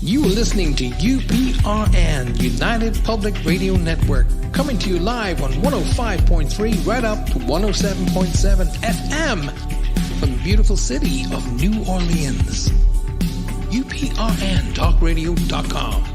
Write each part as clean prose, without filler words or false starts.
You are listening to UPRN, United Public Radio Network, coming to you live on 105.3 right up to 107.7 FM from the beautiful city of New Orleans. UPRNTalkRadio.com.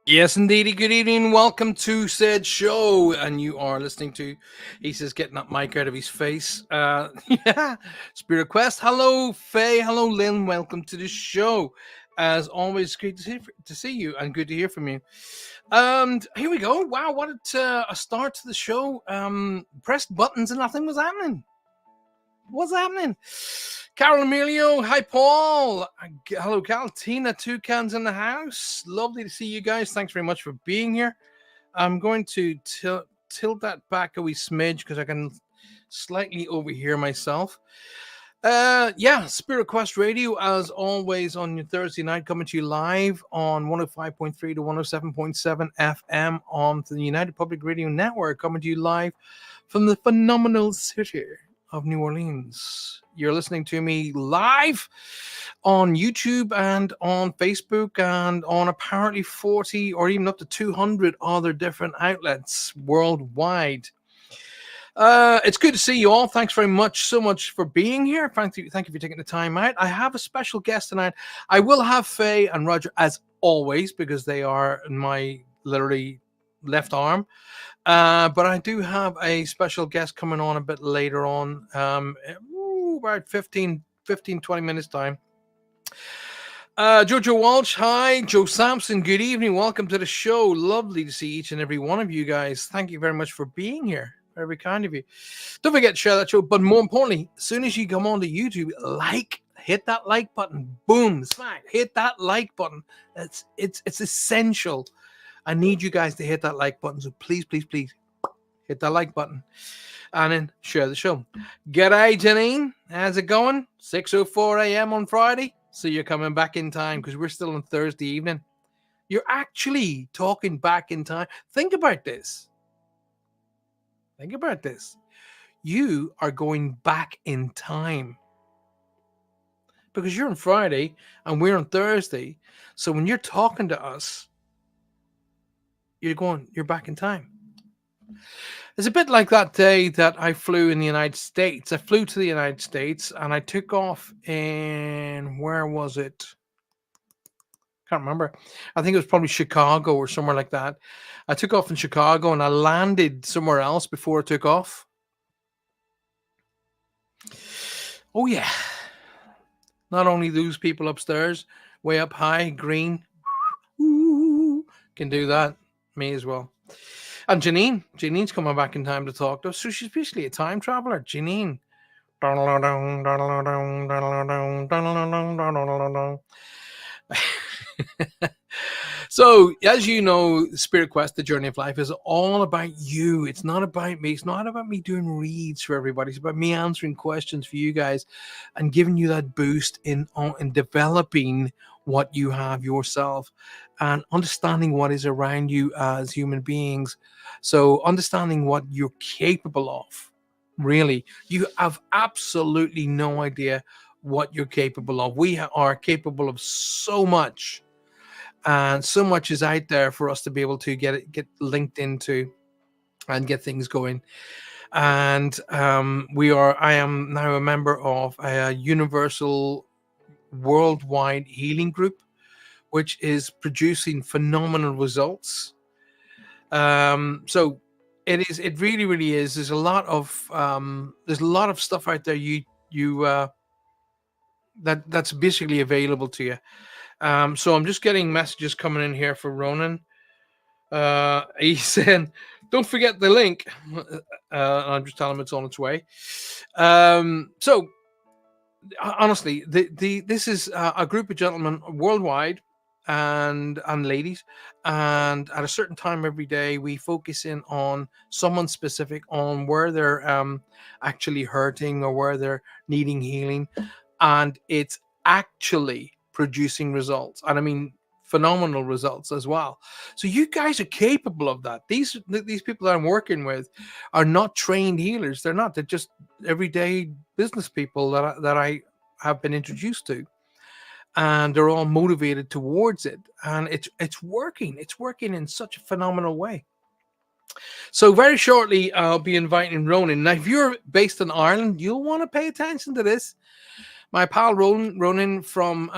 Yes, indeedy. Good evening. Welcome to said show. And you are listening to, he says, getting that mic out of his face. Yeah. Spirit Quest. Hello, Faye. Hello, Lynn. Welcome to the show. As always, great to see you and good to hear from you. And here we go. Wow, what a start to the show. Pressed buttons and nothing was happening. What's happening? Carol Emilio, hi Paul. Hello, Cal. Tina Toucans in the house. Lovely to see you guys. Thanks very much for being here. I'm going to tilt that back a wee smidge because I can slightly overhear myself. Yeah, Spirit Quest Radio, as always, on your Thursday night, coming to you live on 105.3 to 107.7 FM on the United Public Radio Network, coming to you live from the phenomenal city of New Orleans. You're listening to me live on YouTube and on Facebook and on apparently 40 or even up to 200 other different outlets worldwide. It's good to see you all. Thanks very much, so much for being here. Thank you for taking the time out. I have a special guest tonight. I will have Faye and Roger as always because they are my literally left arm. But I do have a special guest coming on a bit later on, about 15, 20 minutes time. Jojo Walsh, hi. Joe Sampson, good evening. Welcome to the show. Lovely to see each and every one of you guys. Thank you very much for being here. Very kind of you. Don't forget to share that show. But more importantly, as soon as you come on to YouTube, hit that like button. Boom, smack. Hit that like button. It's essential. I need you guys to hit that like button. So please, please, please hit that like button. And then share the show. G'day, Janine. How's it going? 6:04 a.m. on Friday. So you're coming back in time because we're still on Thursday evening. You're actually talking back in time. Think about this. Think about this. You are going back in time. Because you're on Friday and we're on Thursday. So when you're talking to us, you're back in time. It's a bit like that day that I flew in the United States. I flew to the United States and I took off in, where was it? Can't remember. I think it was probably Chicago or somewhere like that. I took off in Chicago and I landed somewhere else before I took off. Oh, yeah. Not only those people upstairs, way up high, green, ooh, can do that. Me as well. And Janine's coming back in time to talk to us. So she's basically a time traveler. Janine. So, as you know, Spirit Quest, the Journey of Life, is all about you. It's not about me. It's not about me doing reads for everybody. It's about me answering questions for you guys and giving you that boost in developing what you have yourself and understanding what is around you as human beings. So, understanding what you're capable of. Really, you have absolutely no idea what you're capable of. We are capable of so much, and so much is out there for us to be able to get linked into and get things going. And I am now a member of a universal worldwide healing group, which is producing phenomenal results. So it really, really is. There's a lot of stuff out there you that's basically available to you. So I'm just getting messages coming in here for Ronan. He's saying, "Don't forget the link." I'm just telling him it's on its way. So honestly, this is a group of gentlemen worldwide and ladies, and at a certain time every day we focus in on someone specific, on where they're actually hurting or where they're needing healing, and it's actually producing results, and I mean phenomenal results as well. So you guys are capable of that. These people that I'm working with are not trained healers. They're not. They're just everyday business people that I have been introduced to, and they're all motivated towards it, and it's working. It's working in such a phenomenal way. So very shortly I'll be inviting Ronan. Now if you're based in Ireland, you'll want to pay attention to this. My pal Ronan from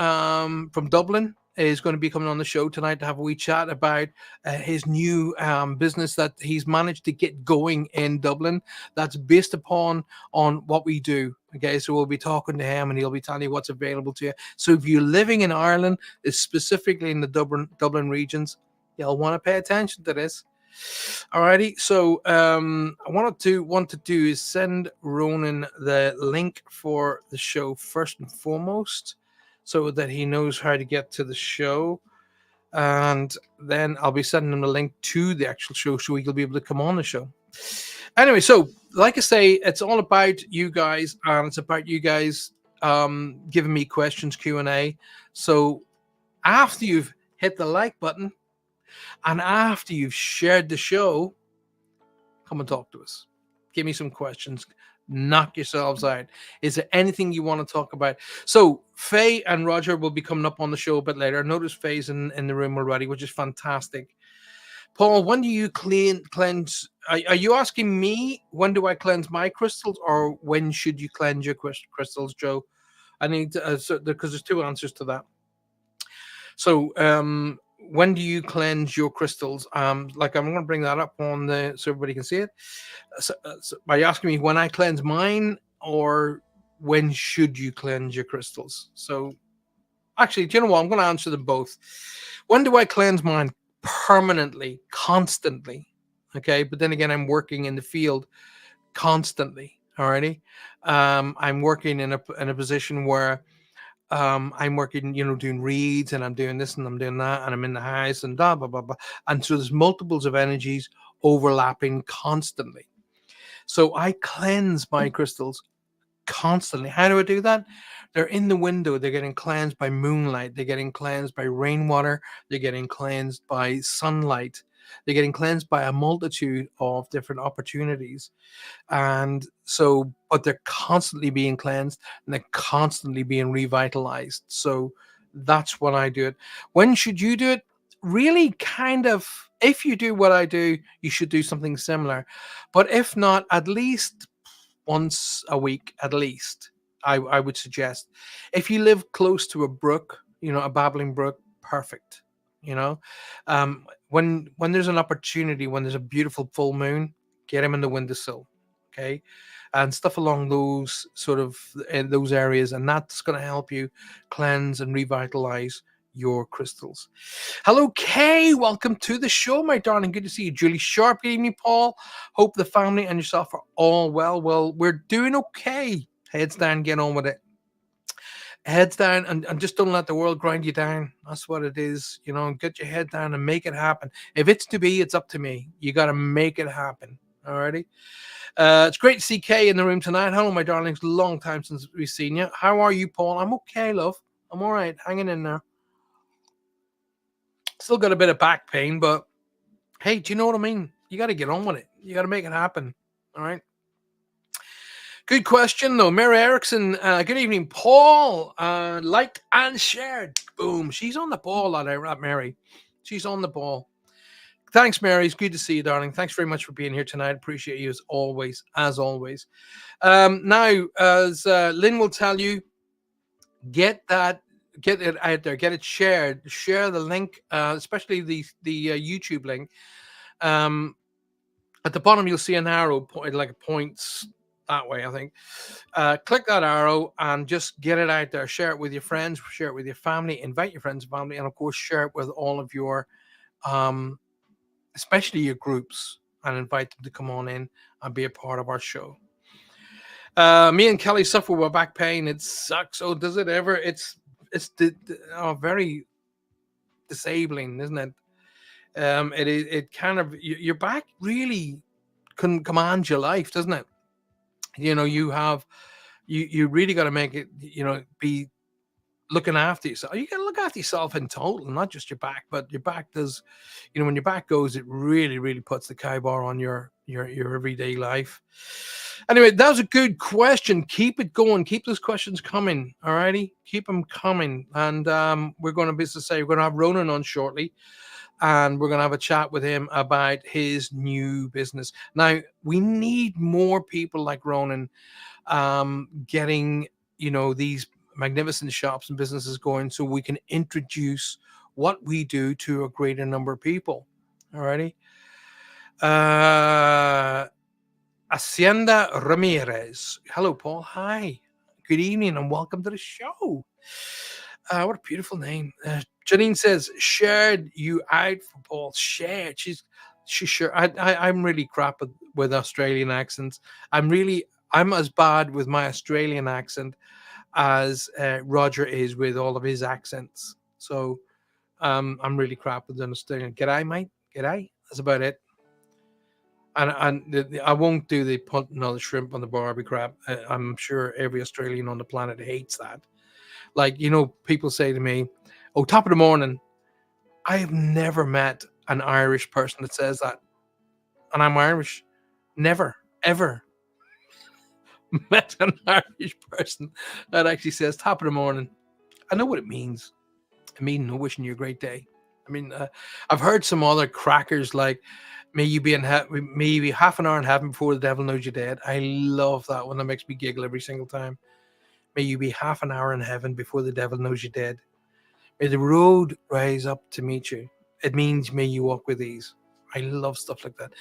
Dublin is going to be coming on the show tonight to have a wee chat about his new business that he's managed to get going in Dublin. That's based upon on what we do. Okay, so we'll be talking to him, and he'll be telling you what's available to you. So if you're living in Ireland, specifically in the Dublin regions, you'll want to pay attention to this. Alrighty, so I want to do is send Ronan the link for the show first and foremost, so that he knows how to get to the show, and then I'll be sending him the link to the actual show, so he'll be able to come on the show. Anyway, so like I say, it's all about you guys, and it's about you guys giving me questions, Q&A. So after you've hit the like button, and after you've shared the show, come and talk to us. Give me some questions. Knock yourselves out. Is there anything you want to talk about? So Faye and Roger will be coming up on the show a bit later. Notice Faye's in the room already, which is fantastic. Paul, when do you cleanse? Are you asking me when do I cleanse my crystals, or when should you cleanse your crystals, Joe? I need to, because there's two answers to that. So when do you cleanse your crystals? Like I'm going to bring that up on the so everybody can see it. So are you asking me when I cleanse mine, or when should you cleanse your crystals? So actually, do you know what? I'm going to answer them both. When do I cleanse mine? Permanently, constantly. Okay, but then again, I'm working in the field constantly. Alrighty, I'm working in a position where I'm working, doing reads, and I'm doing this and I'm doing that, and I'm in the house and blah blah blah blah. And so there's multiples of energies overlapping constantly. So I cleanse my crystals constantly. How do I do that? They're in the window. They're getting cleansed by moonlight. They're getting cleansed by rainwater. They're getting cleansed by sunlight. They're getting cleansed by a multitude of different opportunities. And so, but they're constantly being cleansed, and they're constantly being revitalized. So that's when I do it. When should you do it? Really, kind of, if you do what I do, you should do something similar. But if not, at least once a week, at least, I would suggest. If you live close to a brook, a babbling brook, perfect. You know, when there's an opportunity, when there's a beautiful full moon, get him in the windowsill. Okay, and stuff along those sort of in those areas, and that's going to help you cleanse and revitalize your crystals. Hello, Kay. Welcome to the show, my darling. Good to see you. Julie Sharp. Good evening, Paul. Hope the family and yourself are all well. Well, we're doing okay. Heads down, get on with it. Heads down, and just don't let the world grind you down. That's what it is. Get your head down and make it happen. If it's to be, it's up to me. You got to make it happen. Alrighty. It's great to see Kay in the room tonight. Hello, my darlings. Long time since we've seen you. How are you, Paul? I'm okay, love. I'm all right. Hanging in there. Still got a bit of back pain, but hey, do you know what I mean? You got to get on with it. You got to make it happen. All right. Good question, though. Mary Erickson, good evening, Paul. Liked and shared. Boom. She's on the ball, that Mary. She's on the ball. Thanks, Mary. It's good to see you, darling. Thanks very much for being here tonight. Appreciate you as always. Now, as Lynn will tell you, get it out there, get it shared. Share the link, especially the YouTube link. At the bottom, you'll see an arrow, like it points that way, I think. Click that arrow and just get it out there. Share it with your friends, share it with your family, invite your friends and family, and of course, share it with all of your, especially your groups, and invite them to come on in and be a part of our show. Me and Kelly suffer with back pain. It sucks. Oh, does it ever? It's very disabling, isn't it? It kind of, your back really can command your life, doesn't it? You really got to make it, be looking after yourself. You got to look after yourself in total, not just your back, but your back does, when your back goes, it really, really puts the cow bar on your everyday life. Anyway, that was a good question. Keep it going. Keep those questions coming. All righty. Keep them coming. And we're going to have Ronan on shortly. And we're going to have a chat with him about his new business. Now, we need more people like Ronan getting, these magnificent shops and businesses going, so we can introduce what we do to a greater number of people. All righty. Hacienda Ramirez. Hello, Paul. Hi. Good evening and welcome to the show. What a beautiful name. Janine says, shared you out for Paul. Shared. She's sure. I'm really crap with Australian accents. I'm as bad with my Australian accent as Roger is with all of his accents. So I'm really crap with Australian. G'day, mate. G'day. That's about it. And I won't do the put another shrimp on the barbie crap. I'm sure every Australian on the planet hates that. Like, people say to me, oh, top of the morning. I have never met an Irish person that says that. And I'm Irish. Never, ever met an Irish person that actually says top of the morning. I know what it means. It means wishing you a great day. I mean, I've heard some other crackers like, may you be maybe half an hour in heaven before the devil knows you're dead. I love that one. That makes me giggle every single time. May you be half an hour in heaven before the devil knows you're dead. May the road rise up to meet you. It means may you walk with ease. I love stuff like that.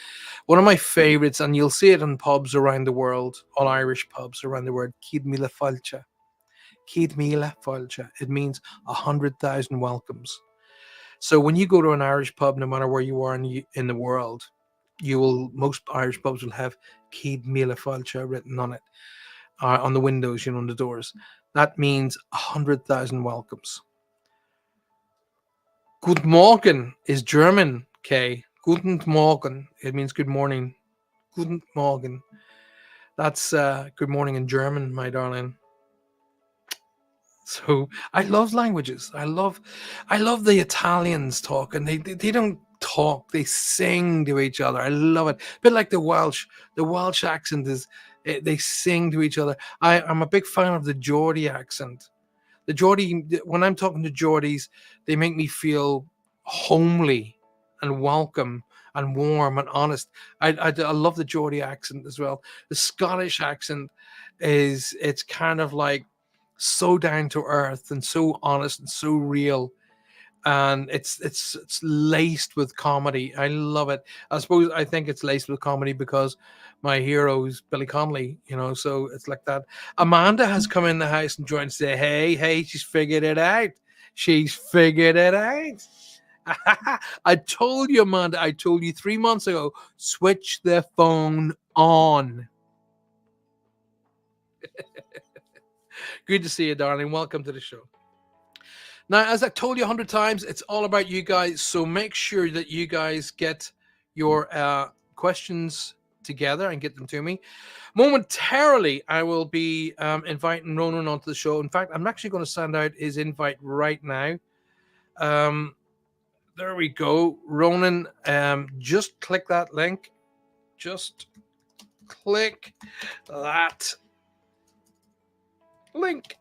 One of my favorites, and you'll see it in pubs around the world, all Irish pubs around the world, Cíd Míle Fáilte. Cíd Míle Fáilte. It means 100,000 welcomes. So when you go to an Irish pub, no matter where you are in the world, most Irish pubs will have Cíd Míle Fáilte written on it, on the windows, on the doors. That means 100,000 welcomes. Guten Morgen is German, Kay. Guten Morgen. It means good morning. Guten Morgen. That's good morning in German, my darling. So I love languages. I love the Italians talking. They don't talk. They sing to each other. I love it. A bit like the Welsh. The Welsh accent is, they sing to each other. I'm a big fan of the Geordie accent. The Geordie, when I'm talking to Geordies, they make me feel homely and welcome and warm and honest. I love the Geordie accent as well. The Scottish accent it's kind of like so down to earth and so honest and so real. and it's laced with comedy. I love it. I think it's laced with comedy because my hero is Billy Connolly, so it's like that. Amanda has come in the house and joined to say, hey, she's figured it out. She's figured it out. I told you, Amanda, I told you 3 months ago, switch the phone on. Good to see you, darling. Welcome to the show. Now, as I told you 100 times, it's all about you guys. So make sure that you guys get your questions together and get them to me. Momentarily, I will be inviting Ronan onto the show. In fact, I'm actually going to send out his invite right now. There we go. Ronan, just click that link. Just click that link.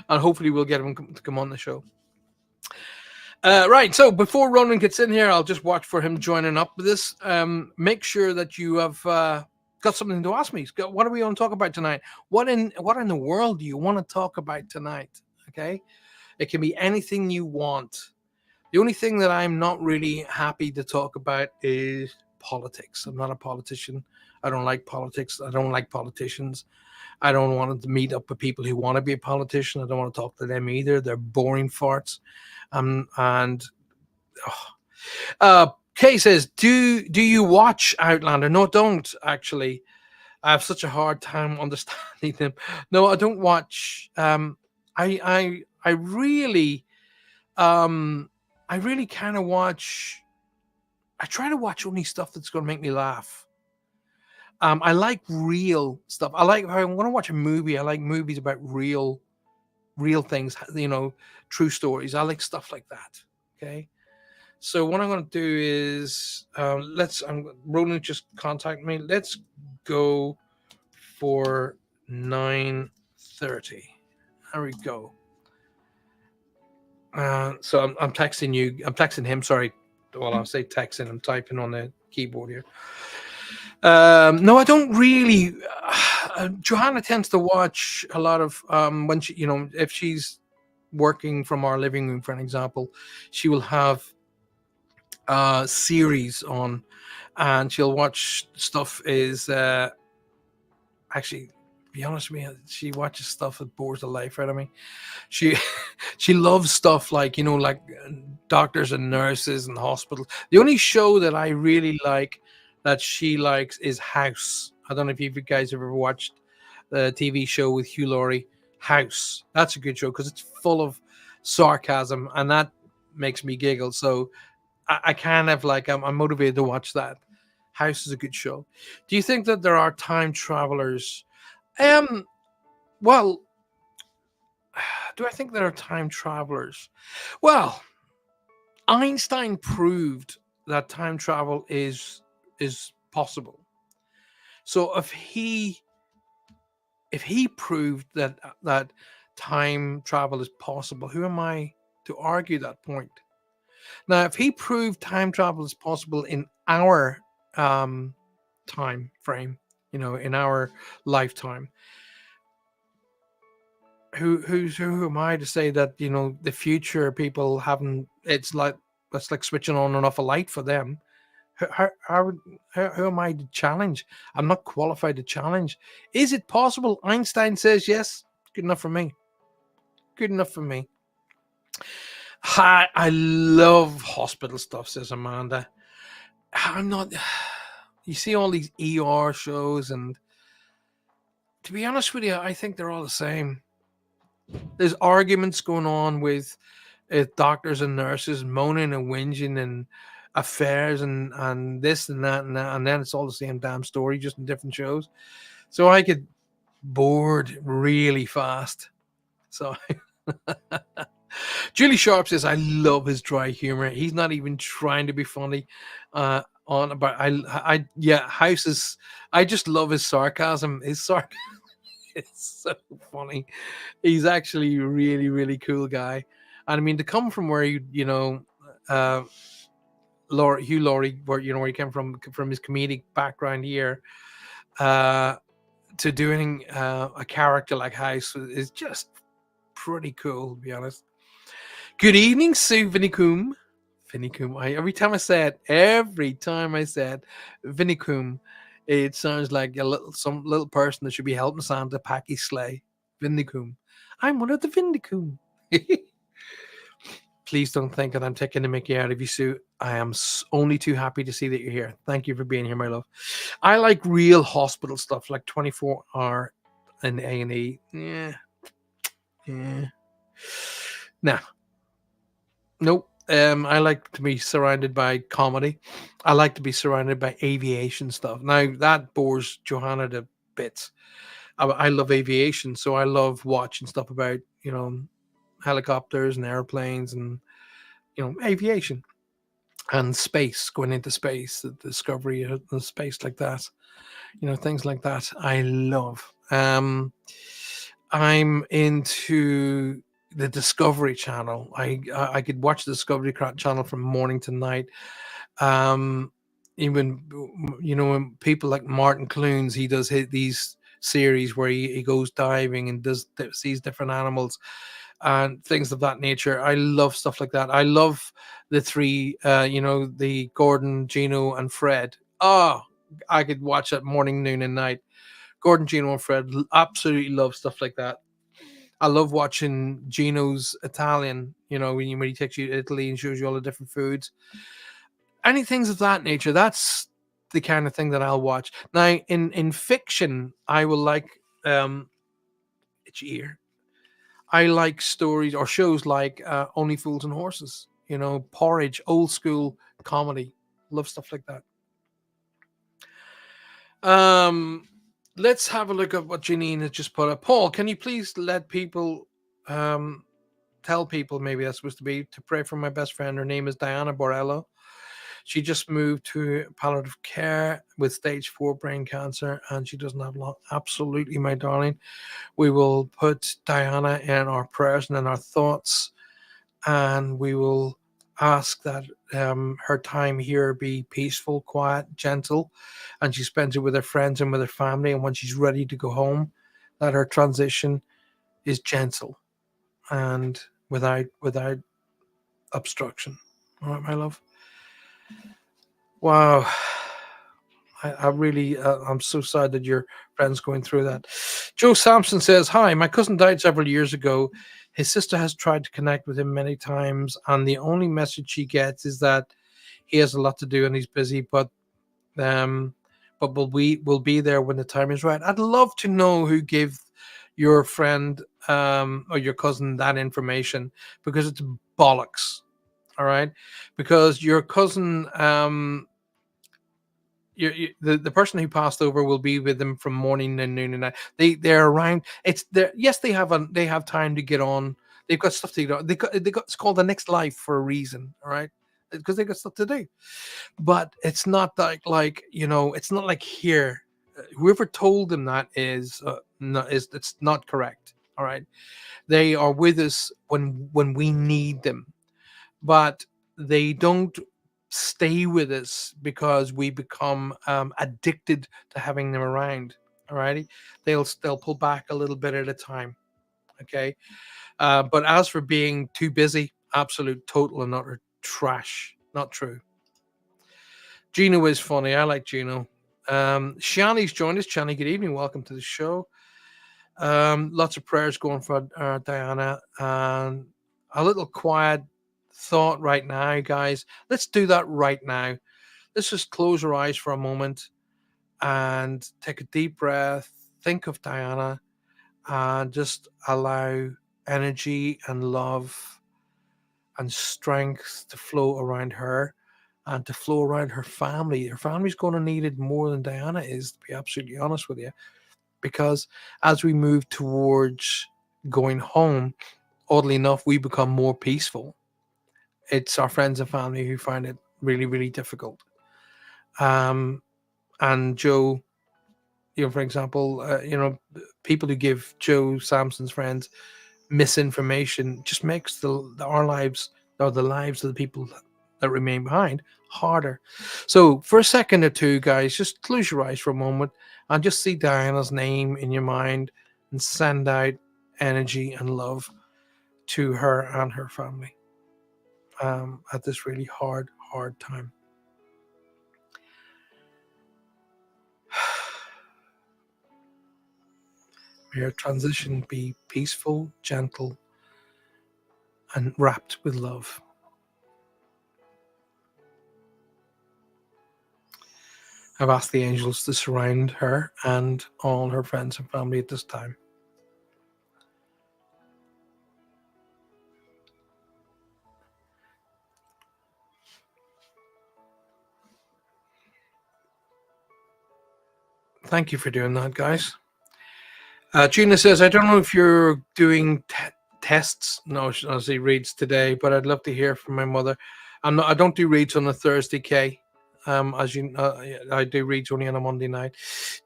And hopefully we'll get him to come on the show. Right, so before Ronan gets in here, I'll just watch for him joining up with this. Make sure that you have got something to ask me. What are we going to talk about tonight? What in the world do you want to talk about tonight? Okay, it can be anything you want. The only thing that I'm not really happy to talk about is politics. I'm not a politician. I don't like politics. I don't like politicians. I don't want to meet up with people who want to be a politician. I don't want to talk to them either. They're boring farts. Kay says, do you watch Outlander? No, don't actually. I have such a hard time understanding them. No, I don't watch. I really kind of watch. I try to watch only stuff that's going to make me laugh. I like real stuff. I want to watch a movie. I like movies about real things, true stories. I like stuff like that. Okay. So what I'm going to do is, Ronan just contact me. Let's go for 9:30. There we go. So I'm texting you. I'm texting him. Sorry. Well, I'll say texting. I'm typing on the keyboard here. No, I don't really. Johanna tends to watch a lot of when she, if she's working from our living room, for an example, she will have series on, and she'll watch stuff. Is actually, to be honest with me, she watches stuff that bores the life out of me. She loves stuff like like doctors and nurses and hospitals. The only show that I really like that she likes is House. I don't know if you guys have ever watched the TV show with Hugh Laurie, House. That's a good show because it's full of sarcasm and that makes me giggle. So I kind of like, I'm motivated to watch that. House is a good show. Do you think that there are time travelers? Well, do I think there are time travelers? Well, Einstein proved that time travel is possible. So if he proved that time travel is possible, who am I to argue that point? Now, if he proved time travel is possible in our time frame, in our lifetime, who am I to say that the future people haven't? It's like switching on and off a light for them. Who am I to challenge? I'm not qualified to challenge. Is it possible? Einstein says yes. Good enough for me. Good enough for me. I love hospital stuff, says Amanda. I'm not. You see all these ER shows, and to be honest with you, I think they're all the same. There's arguments going on with doctors and nurses moaning and whinging and affairs and this and that and then it's all the same damn story, just in different shows. So I get bored really fast. So Julie Sharp says, I love his dry humor. He's not even trying to be funny. House is, I just love his sarcasm. His sarcasm is so funny. He's actually a really, really cool guy. And I mean, to come from where Hugh Laurie, where he came from his comedic background here, to doing a character like House is just pretty cool, to be honest. Good evening, Sue Vinicum. Vinicum. Every time I said Vinicum, it sounds like some little person that should be helping Santa pack his sleigh. Vinicum. I'm one of the Vindicum. Please don't think that I'm taking the mickey out of you, Sue. I am only too happy to see that you're here. Thank you for being here, my love. I like real hospital stuff, like 24-hour and A&E. Yeah. Nah. Nope. I like to be surrounded by comedy. I like to be surrounded by aviation stuff. Now that bores Johanna to bits. I love aviation, so I love watching stuff about helicopters and airplanes and aviation and space, going into space, the discovery of the space like that. Things like that. I love. I'm into the Discovery Channel. I could watch the Discovery Channel from morning to night. Even when people like Martin Clunes, he does these series where he goes diving and sees different animals and things of that nature. I love stuff like that. I love the three, the Gordon, Gino, and Fred. Oh, I could watch that morning, noon, and night. Gordon, Gino, and Fred. Absolutely love stuff like that. I love watching Gino's Italian, when he takes you to Italy and shows you all the different foods. Any things of that nature, that's the kind of thing that I'll watch. Now, in fiction, I will like itchy ear. I like stories or shows like Only Fools and Horses, Porridge, old school comedy. Love stuff like that. Let's have a look at what Janine has just put up. Paul, can you please let people tell people, maybe that's supposed to be, to pray for my best friend. Her name is Diana Borello. She just moved to palliative care with stage 4 brain cancer, and she doesn't have long. Absolutely, my darling. We will put Diana in our prayers and in our thoughts, and we will ask that her time here be peaceful, quiet, gentle, and she spends it with her friends and with her family. And when she's ready to go home, that her transition is gentle and without obstruction. All right, my love. Wow. I really, I'm so sad that your friend's going through that. Joe Sampson says, hi, my cousin died several years ago. His sister has tried to connect with him many times, and the only message she gets is that he has a lot to do and he's busy, but we'll be there when the time is right. I'd love to know who gave your friend or your cousin that information, because it's bollocks. All right, because your cousin, the person who passed over will be with them from morning and noon and night. They're around. It's there. Yes, they have time to get on. They've got stuff to do. They got it's called the next life for a reason. All right, because they got stuff to do. But it's not like it's not like here. Whoever told them that is it's not correct. All right, they are with us when we need them, but they don't stay with us because we become addicted to having them around. All righty, they'll pull back a little bit at a time. Okay, but as for being too busy, absolute total and utter trash. Not true. Gino is funny. I like Gino. Shani's joined us. Shani, good evening. Welcome to the show. Lots of prayers going for Diana, and a little quiet thought right now, guys. Let's do that right now. Let's just close our eyes for a moment and take a deep breath. Think of Diana and just allow energy and love and strength to flow around her and to flow around her family. Her family's going to need it more than Diana is, to be absolutely honest with you, because as we move towards going home, oddly enough, we become more peaceful. It's our friends and family who find it really, really difficult. And Joe, for example, people who give Joe Sampson's friends misinformation just makes our lives, or the lives of the people that remain behind, harder. So for a second or two, guys, just close your eyes for a moment and just see Diana's name in your mind and send out energy and love to her and her family. at this really hard time. May your transition be peaceful, gentle, and wrapped with love. I've asked the angels to surround her and all her friends and family at this time. Thank you for doing that, guys. Gina says, I don't know if you're doing tests. No, as he reads today, but I'd love to hear from my mother. I don't do reads on a Thursday, Kay. As you, I do reads only on a Monday night.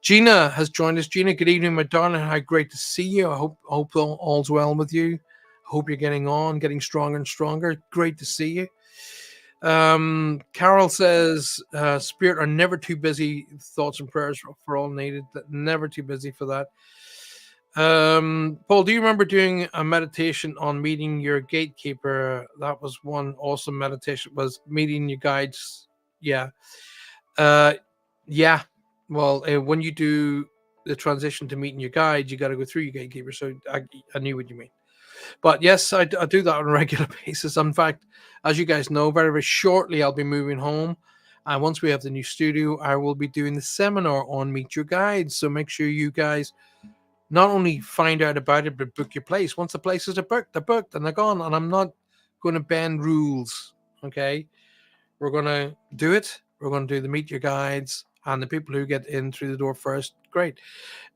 Gina has joined us. Gina, good evening, my darling. How great to see you. I hope all's well with you. I hope you're getting stronger and stronger. Great to see you. Carol says, Spirit are never too busy. Thoughts and prayers for all needed. Never too busy for that. Paul, do you remember doing a meditation on meeting your gatekeeper? That was one awesome meditation. Was meeting your guides? Yeah. Yeah. Well, when you do the transition to meeting your guides, you got to go through your gatekeeper. So I knew what you mean. But yes, I do that on a regular basis. In fact, as you guys know, very, very shortly I'll be moving home. And once we have the new studio, I will be doing the seminar on Meet Your Guides. So make sure you guys not only find out about it, but book your place. Once the places are booked and they're gone. And I'm not going to bend rules. Okay. We're going to do it. We're going to do the Meet Your Guides, and the people who get in through the door first, great.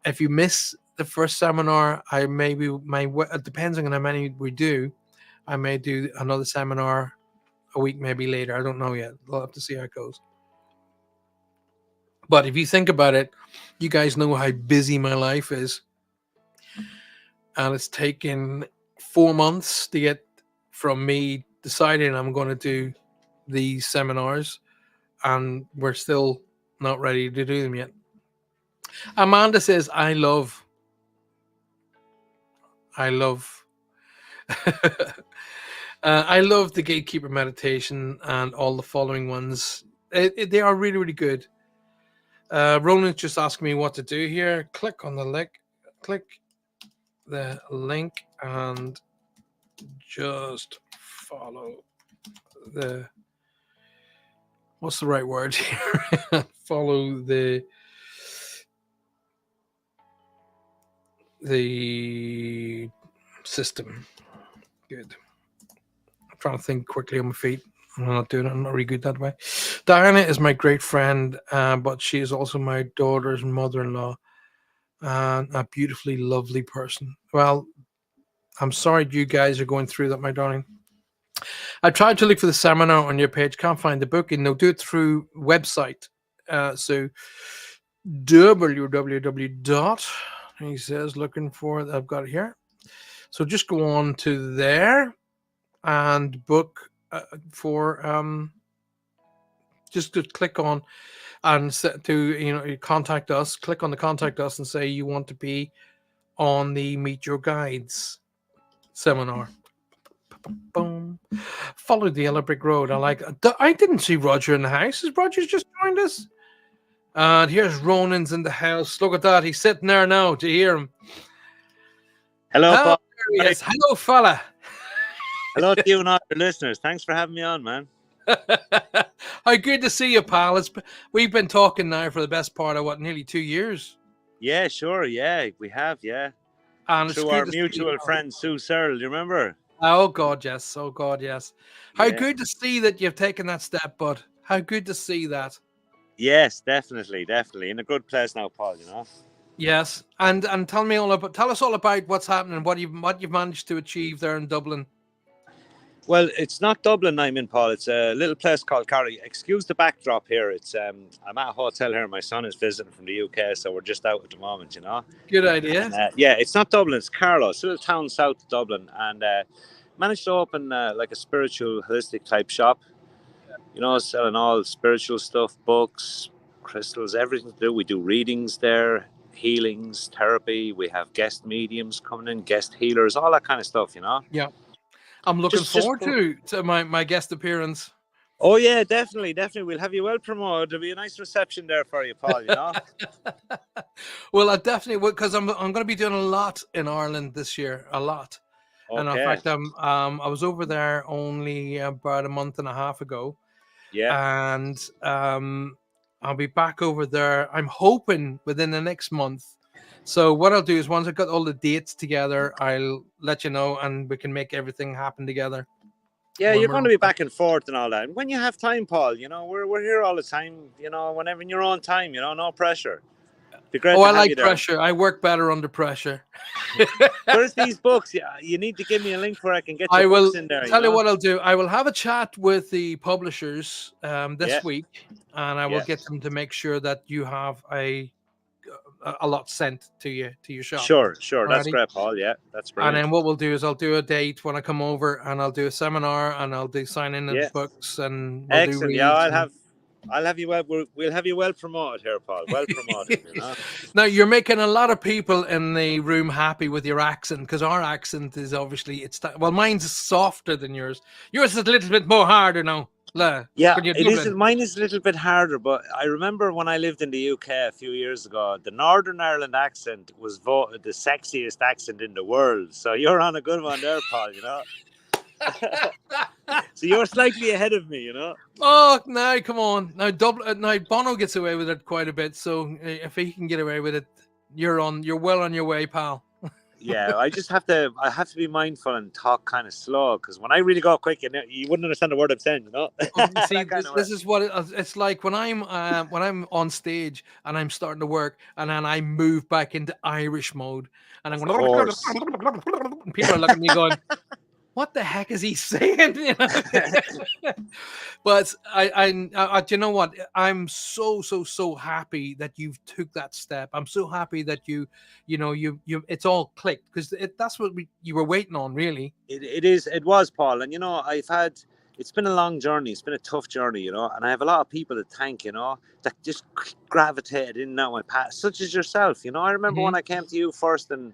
If you miss the first seminar, I maybe depending on how many we do, I may do another seminar a week maybe later. I don't know yet. We'll have to see how it goes. But if you think about it, you guys know how busy my life is. And it's taken 4 months to get from me deciding I'm going to do these seminars, and we're still not ready to do them yet. Amanda says, I love I love the gatekeeper meditation and all the following ones. They are really, really good. Roland's just asking me what to do here. Click on the link. Click the link and just follow the. What's the right word here? Follow the system. Good. I'm trying to think quickly on my feet. I'm not doing it. I'm not really good that way. Diana is my great friend, but she is also my daughter's mother-in-law, and a beautifully lovely person. Well, I'm sorry you guys are going through that, my darling. I tried to look for the seminar on your page, can't find the book, and they'll do it through website. So www. He says, looking for it. I've got it here. So just go on to there and book for just to click on and set to contact us. Click on the contact us and say you want to be on the Meet Your Guides seminar. Boom. Follow the yellow brick road. I didn't see Roger in the house. Has Roger just joined us? And here's Ronan's in the house. Look at that. He's sitting there now to hear him. Hello, Paul. Yes. Hello, fella. Hello to you and all your listeners. Thanks for having me on, man. How good to see you, pal. We've been talking now for the best part of nearly 2 years. Yeah, sure. Yeah, we have. Yeah. And through our mutual friend Sue Searle, do you remember? Oh God, yes. Oh God, yes. How good to see that you've taken that step, bud. How good to see that. Yes, definitely. In a good place now, Paul. Yes, and tell us all about what's happening, what you've managed to achieve there in Dublin. Well, it's not Dublin I'm in, Paul. It's a little place called Carry. Excuse the backdrop here. It's I'm at a hotel here. My son is visiting from the UK, so we're just out at the moment, Good idea. And, yeah, it's not Dublin. It's Carlow, it's a little town south of Dublin, and managed to open like a spiritual, holistic type shop. Selling all spiritual stuff, books, crystals, everything to do. We do readings there, healings, therapy. We have guest mediums coming in, guest healers, all that kind of stuff, Yeah. I'm looking Just forward to my guest appearance. Oh yeah, definitely. We'll have you well promoted. There'll be a nice reception there for you, Paul. You know. Well, I definitely would, because I'm going to be doing a lot in Ireland this year, a lot. And in Okay. fact, I was over there only about a month and a half ago, Yeah. and I'll be back over there. I'm hoping within the next month. So what I'll do is once I've got all the dates together, I'll let you know, and we can make everything happen together. Yeah, when you're we're going on to be back. back and forth and all that. And when you have time, Paul, you know, we're here all the time. You know, whenever in your own time, you know, no pressure. Be great Oh, to I have like you there. pressure. I work better under pressure. Where's these books? Yeah, you need to give me a link where I can get I your will books in there. tell You you know. what I'll do. I will have a chat with the publishers Yeah. this week, and I will Yeah. get them to make sure that you have a lot sent to your shop. Sure. That's Alrighty. great, Paul. Yeah, that's And brilliant. then what we'll do is I'll do a date when I come over, and I'll do a seminar, and I'll do signing of Yeah. books, and we'll do Excellent. Yeah, reads. And... I'll have you well. We'll have you well promoted here, Paul. Well promoted. You know. Now you're making a lot of people in the room happy with your accent, because our accent is obviously well, mine's softer than yours. Yours is a little bit more harder now. Yeah, When you're it Dublin. is. Mine is a little bit harder, but I remember when I lived in the UK a few years ago, the Northern Ireland accent was voted the sexiest accent in the world. So you're on a good one there, Paul. You know. So you're slightly ahead of me. You know. Oh, now come on. Now Dublin. Now Bono gets away with it quite a bit. So if he can get away with it, you're well on your way, pal. Yeah, I have to be mindful and talk kind of slow, because when I really go quick, you wouldn't understand the word I'm saying, you know. See, this is what it's like when I'm on stage and I'm starting to work, and then I move back into Irish mode, and I'm Of going, course. and people are looking at me going, what the heck is he saying? You know? But I, do you know what? I'm so happy that you've took that step. I'm so happy that you it's all clicked, because that's what you were waiting on, really. It was, Paul, and you know, it's been a long journey. It's been a tough journey, you know, and I have a lot of people to thank, you know, that just gravitated in and out my path, such as yourself. You know, I remember when I came to you first, and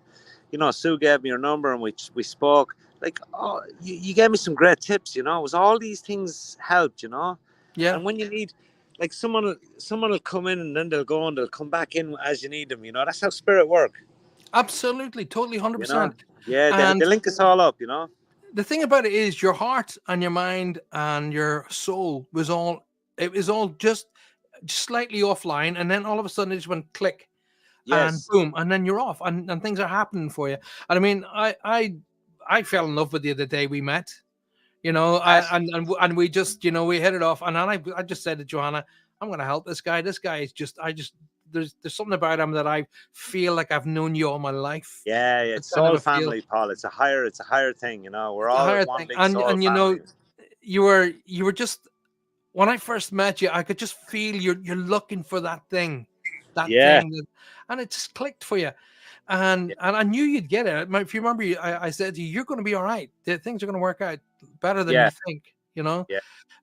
you know, Sue gave me your number, and we spoke. Like, oh, you gave me some great tips. You know, it was all these things helped. You know, Yeah. and when you need, like, someone will come in, and then they'll go, and they'll come back in as you need them. You know, that's how spirit work. Absolutely, totally, 100%. You know? Yeah, they link us all up. You know. The thing about it is, your heart and your mind and your soul was all just slightly offline, and then all of a sudden it just went click. Yes. And boom, and then you're off, and things are happening for you. And I mean, I fell in love with you the day we met, you know, and we just, you know, we hit it off. And then I just said to Joanna, I'm going to help this guy. This guy is just, there's something about him that I feel like I've known you all my life. Yeah, it's soul family, Paul. It's a higher thing, you know. We're all one big soul and you family. know, you were just, when I first met you, I could just feel you're looking for that thing, thing, and it just clicked for you. And I knew you'd get it. If you remember, I said to you, you're going to be all right. Things are going to work out better than you think, you know? Yeah.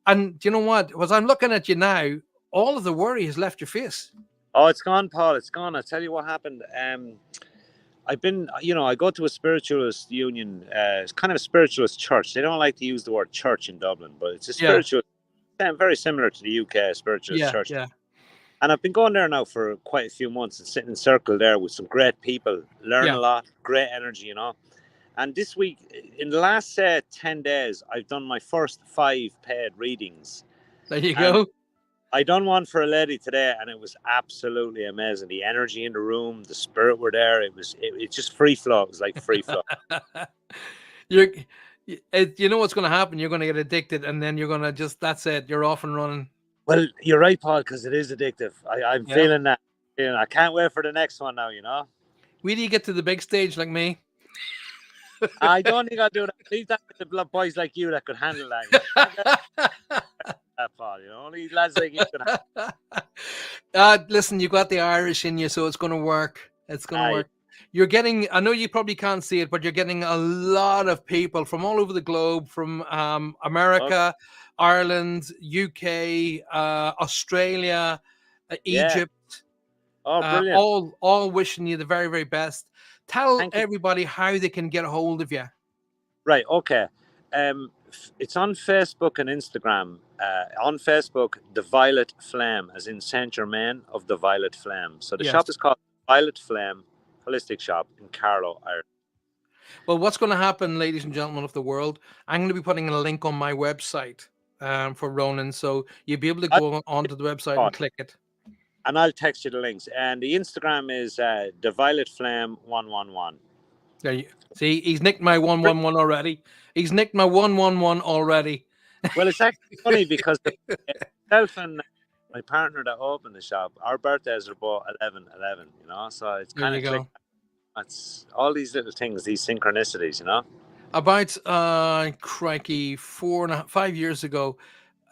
And do you know what? As I'm looking at you now, all of the worry has left your face. Oh, it's gone, Paul. It's gone. I'll tell you what happened. I've been, you know, I go to a spiritualist union, it's kind of a spiritualist church. They don't like to use the word church in Dublin, but it's a spiritual, very similar to the UK spiritualist church. Yeah. And I've been going there now for quite a few months and sitting in circle there with some great people, learn a lot, great energy, you know. And this week, in the last 10 days, I've done my first 5 paid readings. There you go. I done one for a lady today, and it was absolutely amazing. The energy in the room, the spirit were there. It's just free flow. It was like free flow. You know what's going to happen? You're going to get addicted, and then you're going to that's it. You're off and running. Well, you're right, Paul, because it is addictive. I'm feeling that. You know, I can't wait for the next one now, you know. Where do you get to the big stage like me? I don't think I'll do that. Leave that to the boys like you that could handle that. Paul, you know, only lads like you can handle. Listen, you got the Irish in you, so it's going to work. It's going to work. You're getting, I know you probably can't see it, but you're getting a lot of people from all over the globe, from America, Ireland, UK, Australia, Egypt. Oh, brilliant. All wishing you the very, very best. Tell everybody how they can get a hold of you. Right, okay. It's on Facebook and Instagram. On Facebook, The Violet Flame, as in Saint Germain of the Violet Flame. So the Yes. shop is called Violet Flame Holistic Shop in Carlow, Ireland. Well, what's going to happen, ladies and gentlemen of the world? I'm going to be putting a link on my website for Ronan, so you'll be able to go onto the website and click it. And I'll text you the links. And the Instagram is The Violet Flame 111. There you see. He's nicked my 111 already. He's nicked my 111 already. Well, it's actually funny because myself and my partner that opened the shop, our birthdays are both 11/11. You know, so it's kind of clicked. It's all these little things, these synchronicities, you know. About crikey, 5 years ago,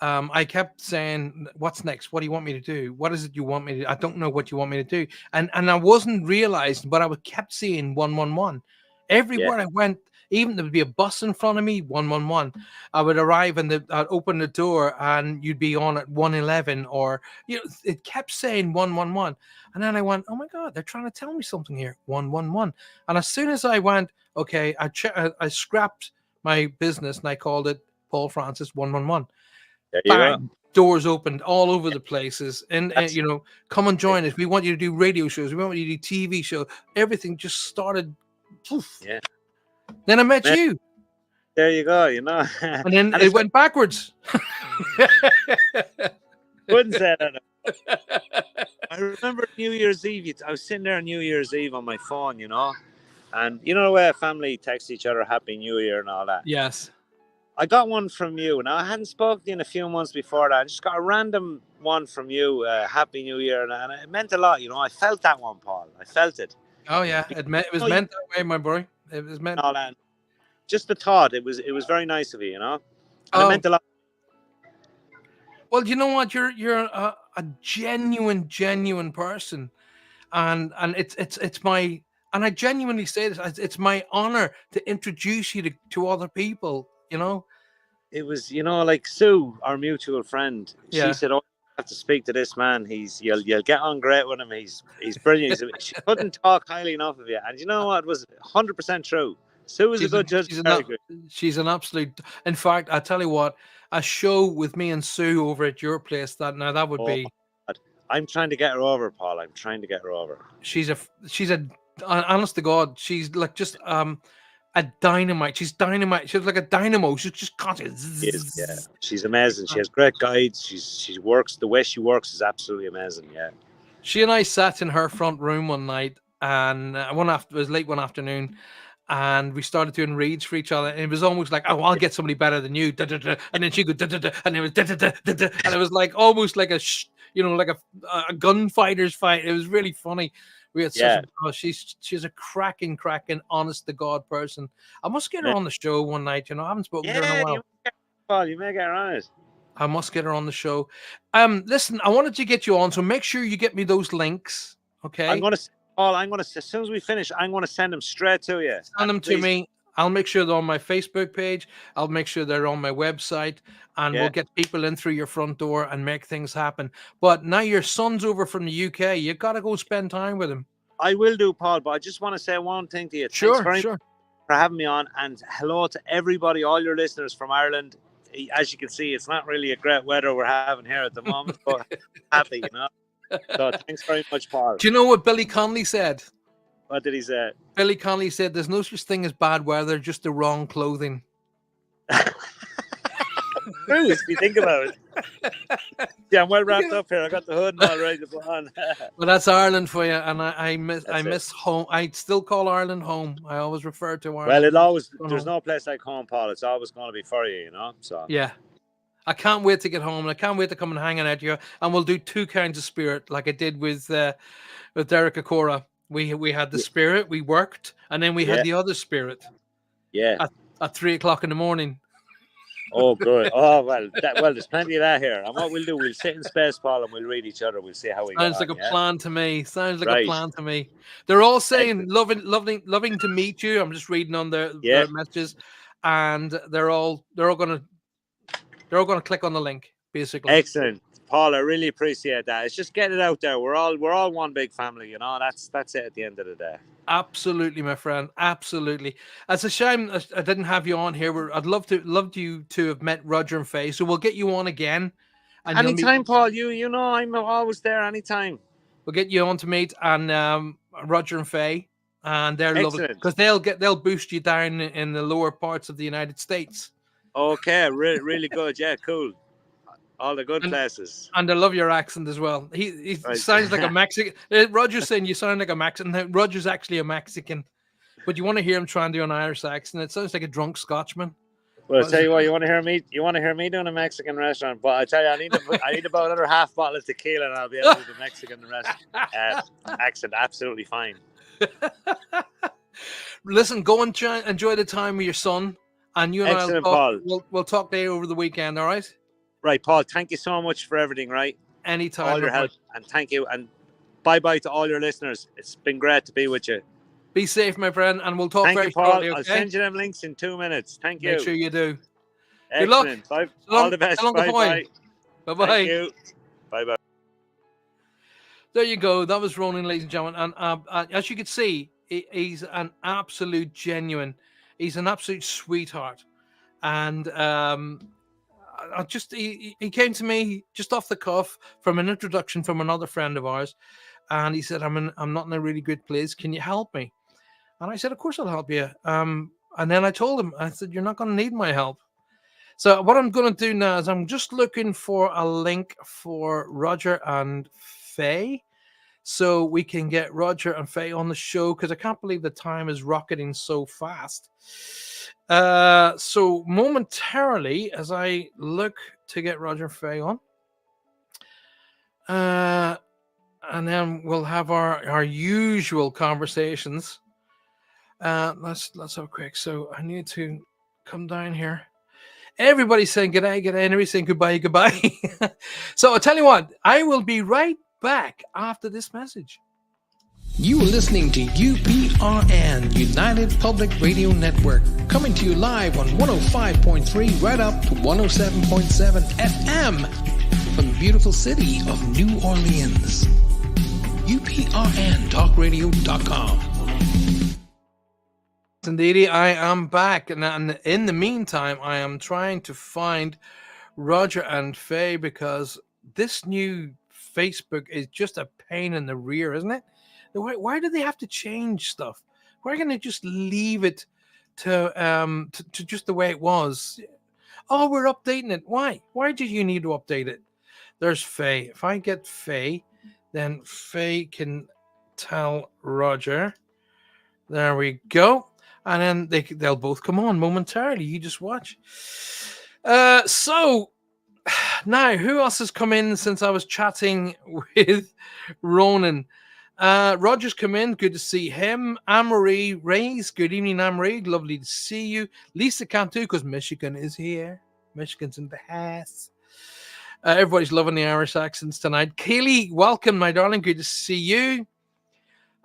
I kept saying, "What's next? What do you want me to do? What is it you want me to? I don't know what you want me to do." And I wasn't realizing, but I kept seeing 111 everywhere I went. Even there would be a bus in front of me, 111. I would arrive and I'd open the door and you'd be on at 111, or it kept saying 111. And then I went, oh my God, they're trying to tell me something here, 111. And as soon as I went, okay, I scrapped my business and I called it Paul Francis 111. Bang, doors opened all over the places, and come and join us. We want you to do radio shows. We want you to do TV shows. Everything just started. Poof. Yeah. Then I met you. There you go, you know. And then it went backwards. Wouldn't say that. I remember New Year's Eve. I was sitting there on New Year's Eve on my phone, you know. And you know the way a family texts each other Happy New Year and all that? Yes. I got one from you. Now, I hadn't spoken to you in a few months before that. I just got a random one from you, Happy New Year. And it meant a lot, you know. I felt that one, Paul. I felt it. Oh, yeah. It was meant that way, my boy. It was meant. All that. Just the thought. It was very nice of you, you know. And it meant a lot. Well, you know what? You're a genuine person. And it's my... And I genuinely say this, it's my honor to introduce you to other people, you know? It was, you know, like Sue, our mutual friend, she said, oh, you have to speak to this man. You'll get on great with him. He's brilliant. She couldn't talk highly enough of you. And you know what? It was 100% true. Sue is a good judge. She's an absolute... In fact, I tell you what, a show with me and Sue over at your place, that would be... I'm trying to get her over, Paul. I'm trying to get her over. She's a honest to God, she's like just a dynamite. She's dynamite. She's like a dynamo. She's just constant. Yeah, she's amazing. She has great guides. She works. The way she works is absolutely amazing. Yeah. She and I sat in her front room one night, and it was late one afternoon, and we started doing reads for each other. And it was almost like, oh, I'll get somebody better than you. And then she go, and it was, and it was like almost like like a gunfighter's fight. It was really funny. We had she's a cracking, honest to God person. I must get her on the show one night. You know, I haven't spoken to her in a while. Paul, you may get her on it. I must get her on the show. Listen, I wanted to get you on, so make sure you get me those links. Okay. As soon as we finish, I'm gonna send them straight to you. Send them to me. I'll make sure they're on my Facebook page. I'll make sure they're on my website, and we'll get people in through your front door and make things happen. But now your son's over from the UK. You got to go spend time with him. I will do, Paul, but I just want to say one thing to you. Sure. Thanks for having me on, and hello to everybody, all your listeners from Ireland. As you can see, it's not really a great weather we're having here at the moment, but happy, you know. So thanks very much, Paul. Do you know what Billy Connolly said? What did he say? Billy Connolly said, there's no such thing as bad weather, just the wrong clothing. True, if you think about it. Yeah, I'm well wrapped up here. I got the hood and all ready to put on. Well, that's Ireland for you, and I miss home. I still call Ireland home. I always refer to Ireland. Well, there's no place like home, Paul. It's always going to be for you, you know. So yeah. I can't wait to get home, and I can't wait to come and hang out with you. And we'll do two kinds of spirit, like I did with Derek Acora. We had the spirit, we worked, and then we had the other spirit. Yeah. At 3 o'clock in the morning. Oh, good. Oh, well, there's plenty of that here. And what we'll do, we'll sit in space, Paul, and we'll read each other. We'll see how we Sounds like a plan to me. Sounds like a plan to me. They're all saying loving to meet you. I'm just reading on their messages, and they're all gonna click on the link, basically. Excellent. Paul, I really appreciate that. It's just getting it out there. We're all one big family, you know. That's it at the end of the day. Absolutely, my friend. Absolutely. It's a shame I didn't have you on here. I'd love you to have met Roger and Faye. So we'll get you on again. And anytime, Paul. You know I'm always there. Anytime. We'll get you on to meet and Roger and Faye, and they're lovely because they'll boost you down in the lower parts of the United States. Okay, really good. Yeah, cool. All the good places. And I love your accent as well. He sounds like a Mexican. Roger's saying you sound like a Mexican. Roger's actually a Mexican, but you want to hear him try and do an Irish accent. It sounds like a drunk Scotsman. Well, I'll tell you what, you want to hear me doing a Mexican restaurant, but I tell you, I need about another half bottle of tequila and I'll be able to do the Mexican accent absolutely fine. Listen, go and enjoy the time with your son, and you and we'll talk there over the weekend, all right? Right, Paul, thank you so much for everything, right? Anytime. All your help, and thank you, and bye-bye to all your listeners. It's been great to be with you. Be safe, my friend, and we'll talk very shortly, okay? I'll send you them links in 2 minutes. Thank you. Make sure you do. Excellent. Good luck. Bye. All the best. Bye-bye. Bye-bye. Thank you. Bye-bye. There you go. That was Ronan, ladies and gentlemen. And as you can see, he's an absolute genuine. He's an absolute sweetheart. And he came to me just off the cuff from an introduction from another friend of ours. And he said, I'm not in a really good place. Can you help me? And I said, of course I'll help you. And then I told him, I said, you're not going to need my help. So what I'm going to do now is I'm just looking for a link for Roger and Faye so we can get Roger and Faye on the show, because I can't believe the time is rocketing so fast. So momentarily, as I look to get Roger and Faye on, and then we'll have our usual conversations. Let's have a quick. So I need to come down here. Everybody's saying g'day, and everybody's saying goodbye. So I'll tell you what, I will be right back after this message. You are listening to UPRN, United Public Radio Network, coming to you live on 105.3 right up to 107.7 FM from the beautiful city of New Orleans. UPRNTalkRadio.com. Indeed, I am back, and in the meantime, I am trying to find Roger and Faye, because this new Facebook is just a pain in the rear, isn't it? Why do they have to change stuff? Why can't they just leave it to just the way it was? Oh, we're updating it. Why? Why did you need to update it? There's Faye. If I get Faye, then Faye can tell Roger. There we go. And then they'll both come on momentarily. You just watch. So now, who else has come in since I was chatting with Ronan? Roger's come in. Good to see him. Anne-Marie Reyes. Good evening, Anne-Marie. Lovely to see you. Lisa Cantu, because Michigan is here. Michigan's in the house. Everybody's loving the Irish accents tonight. Kaylee, welcome, my darling. Good to see you.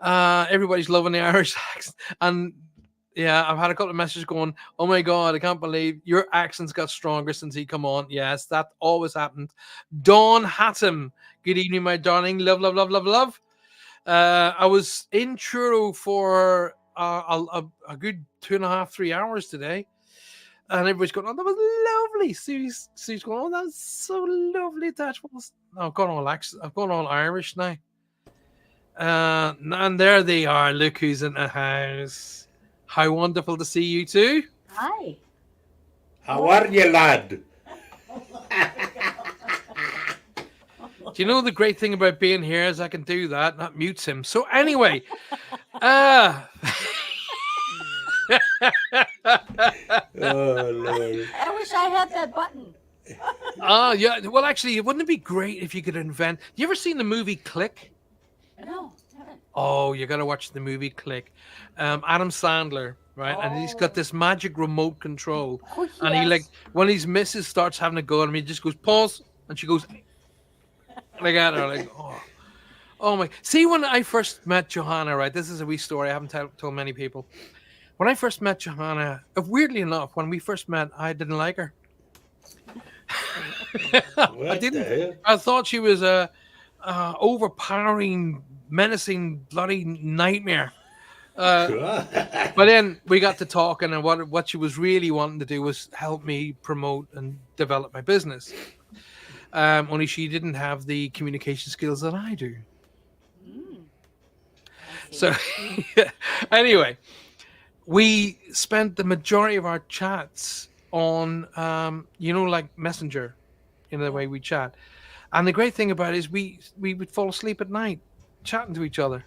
Everybody's loving the Irish accent. And yeah, I've had a couple of messages going, oh my God, I can't believe your accent's got stronger since he come on. Yes, that always happened. Dawn Hatton. Good evening, my darling. Love, love, love, love, love. I was in Truro for a good 2.5, 3 hours today. And everybody's going, oh, that was lovely. Sue's going, oh, that's so lovely. I've gone all Irish now. And there they are. Look who's in the house. How wonderful to see you too. Hi. How are you, lad? Do you know the great thing about being here is I can do that. That mutes him. So anyway, Oh, Lord. I wish I had that button. yeah. Well, actually, wouldn't it be great if you could invent? You ever seen the movie Click? No, haven't. Oh, you got to watch the movie Click. Adam Sandler, right? And he's got this magic remote control. Oh, yes. And he, like, when his missus starts having a go at him, he just goes, pause. And she goes, like at her, like, oh my. See, when I first met Johanna, right? This is a wee story I haven't told many people. When I first met Johanna, weirdly enough, when we first met, I didn't like her. I What didn't. the hell? I thought she was a overpowering, menacing, bloody nightmare. But then we got to talking, and what she was really wanting to do was help me promote and develop my business. Only she didn't have the communication skills that I do. Mm. I see. So anyway, we spent the majority of our chats on, like Messenger, the way we chat. And the great thing about it is we would fall asleep at night chatting to each other.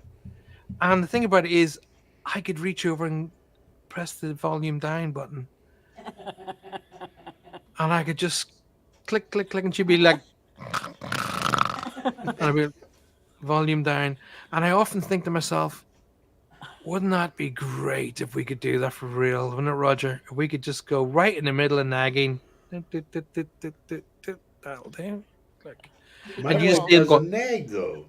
And the thing about it is I could reach over and press the volume down button. And I could just click, click, click, and she'd be like, and I'd be volume down. And I often think to myself, wouldn't that be great if we could do that for real? Wouldn't it, Roger? If we could just go right in the middle of nagging. That'll do. Click. My And you just wife didn't go- doesn't nag though.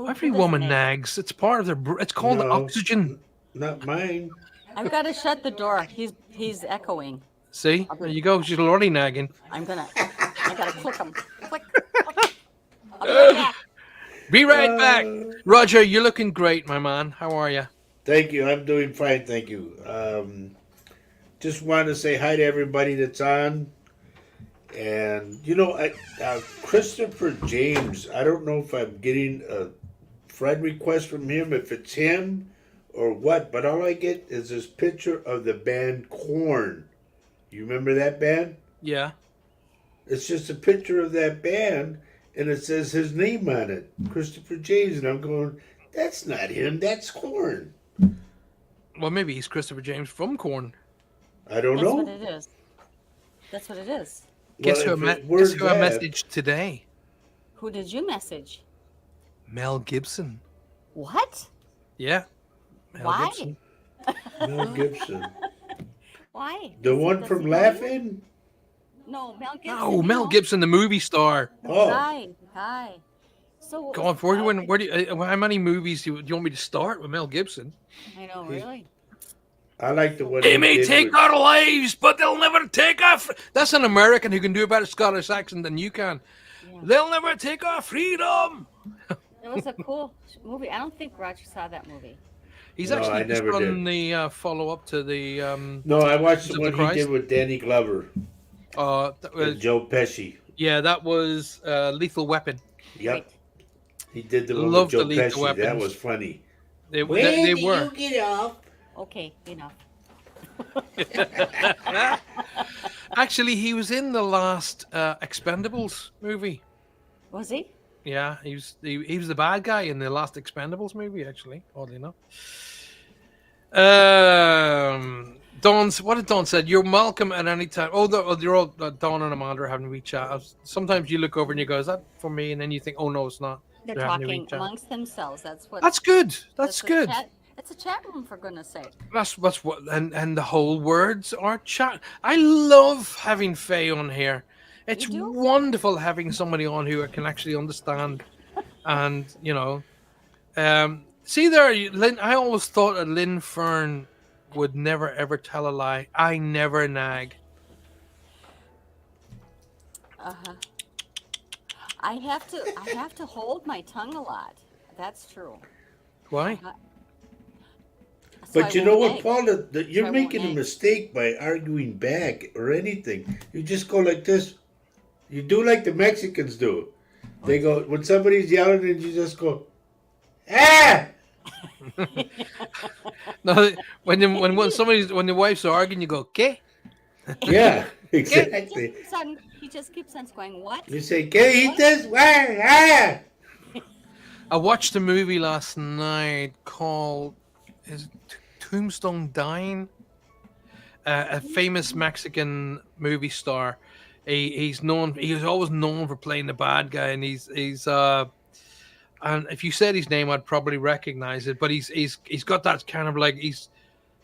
Every Who woman doesn't nag? nags. It's part of their. It's called No. oxygen. Not mine. I've got to shut the door. He's echoing. See, there you go. She's already nagging. I gotta click him. Click. I'll be right back. Be right back, Roger. You're looking great, my man. How are you? Thank you. I'm doing fine. Thank you. Just wanted to say hi to everybody that's on. And, Christopher James, I don't know if I'm getting a friend request from him, if it's him or what, but all I get is this picture of the band Korn. You remember that band? Yeah. It's just a picture of that band, and it says his name on it, Christopher James, and I'm going, that's not him, that's Korn. Well, maybe he's Christopher James from Korn. I don't That's know. what it is. That's what it is. Guess Well, who I if it were guess who I that- messaged today? Who did you message? Mel Gibson. What? Yeah. Mel Why? Gibson. Mel Gibson. Why? The Does he- one does from he know you? Laughing? No, Mel Gibson. No, you Mel know? Gibson, the movie star. Oh, Hi. So what Go was on, the- where do you, how many movies do you want me to start with Mel Gibson? I know, really. I like the one They he may did take with- our lives, but they'll never take our. That's an American who can do a better Scottish accent than you can. Yeah. They'll never take our freedom. It was a cool movie. I don't think Roger saw that movie. He's No, actually I just never done the follow-up to the. No, I watched Is the it one The he Christ? did with Danny Glover That was, and Joe Pesci. yeah, that was Lethal Weapon. Yep, Right. he did the one Love with Joe the Lethal Pesci. That Weapons. was funny. They When were. you get off? Okay, enough. Actually, he was in the last Expendables movie. Was he? Yeah, he was the bad guy in the last Expendables movie. Actually, oddly enough. What did Dawn said? You're welcome at any time. You're all Dawn and Amanda are having a wee chat. Sometimes you look over and you go, "Is that for me?" And then you think, "Oh no, it's not." They're They're having a wee talking chat. amongst themselves. That's what. That's good. that's That's a good. It's a chat room, for goodness sake. That's what, and the whole words are chat. I love having Faye on here. It's You do? wonderful having somebody on who I can actually understand, and see there, Lynn. I always thought that Lynn Fern would never ever tell a lie. I never nag. Uh-huh. I have to hold my tongue a lot. That's true. Why? So But I you know won't what, nag. Paul? You're I won't making a nag. mistake by arguing back or anything. You just go like this. You do like the Mexicans do. They go when somebody's yelling, and you just go, ah. No, when the wives are arguing, you go, "Okay." Yeah, He exactly. just keeps on going, what? You say, "Can you eat this?" Ah. I watched a movie last night called Tombstone Dying. A famous Mexican movie star. He's always known for playing the bad guy, and he's and if you said his name, I'd probably recognize it. But he's got that kind of like he's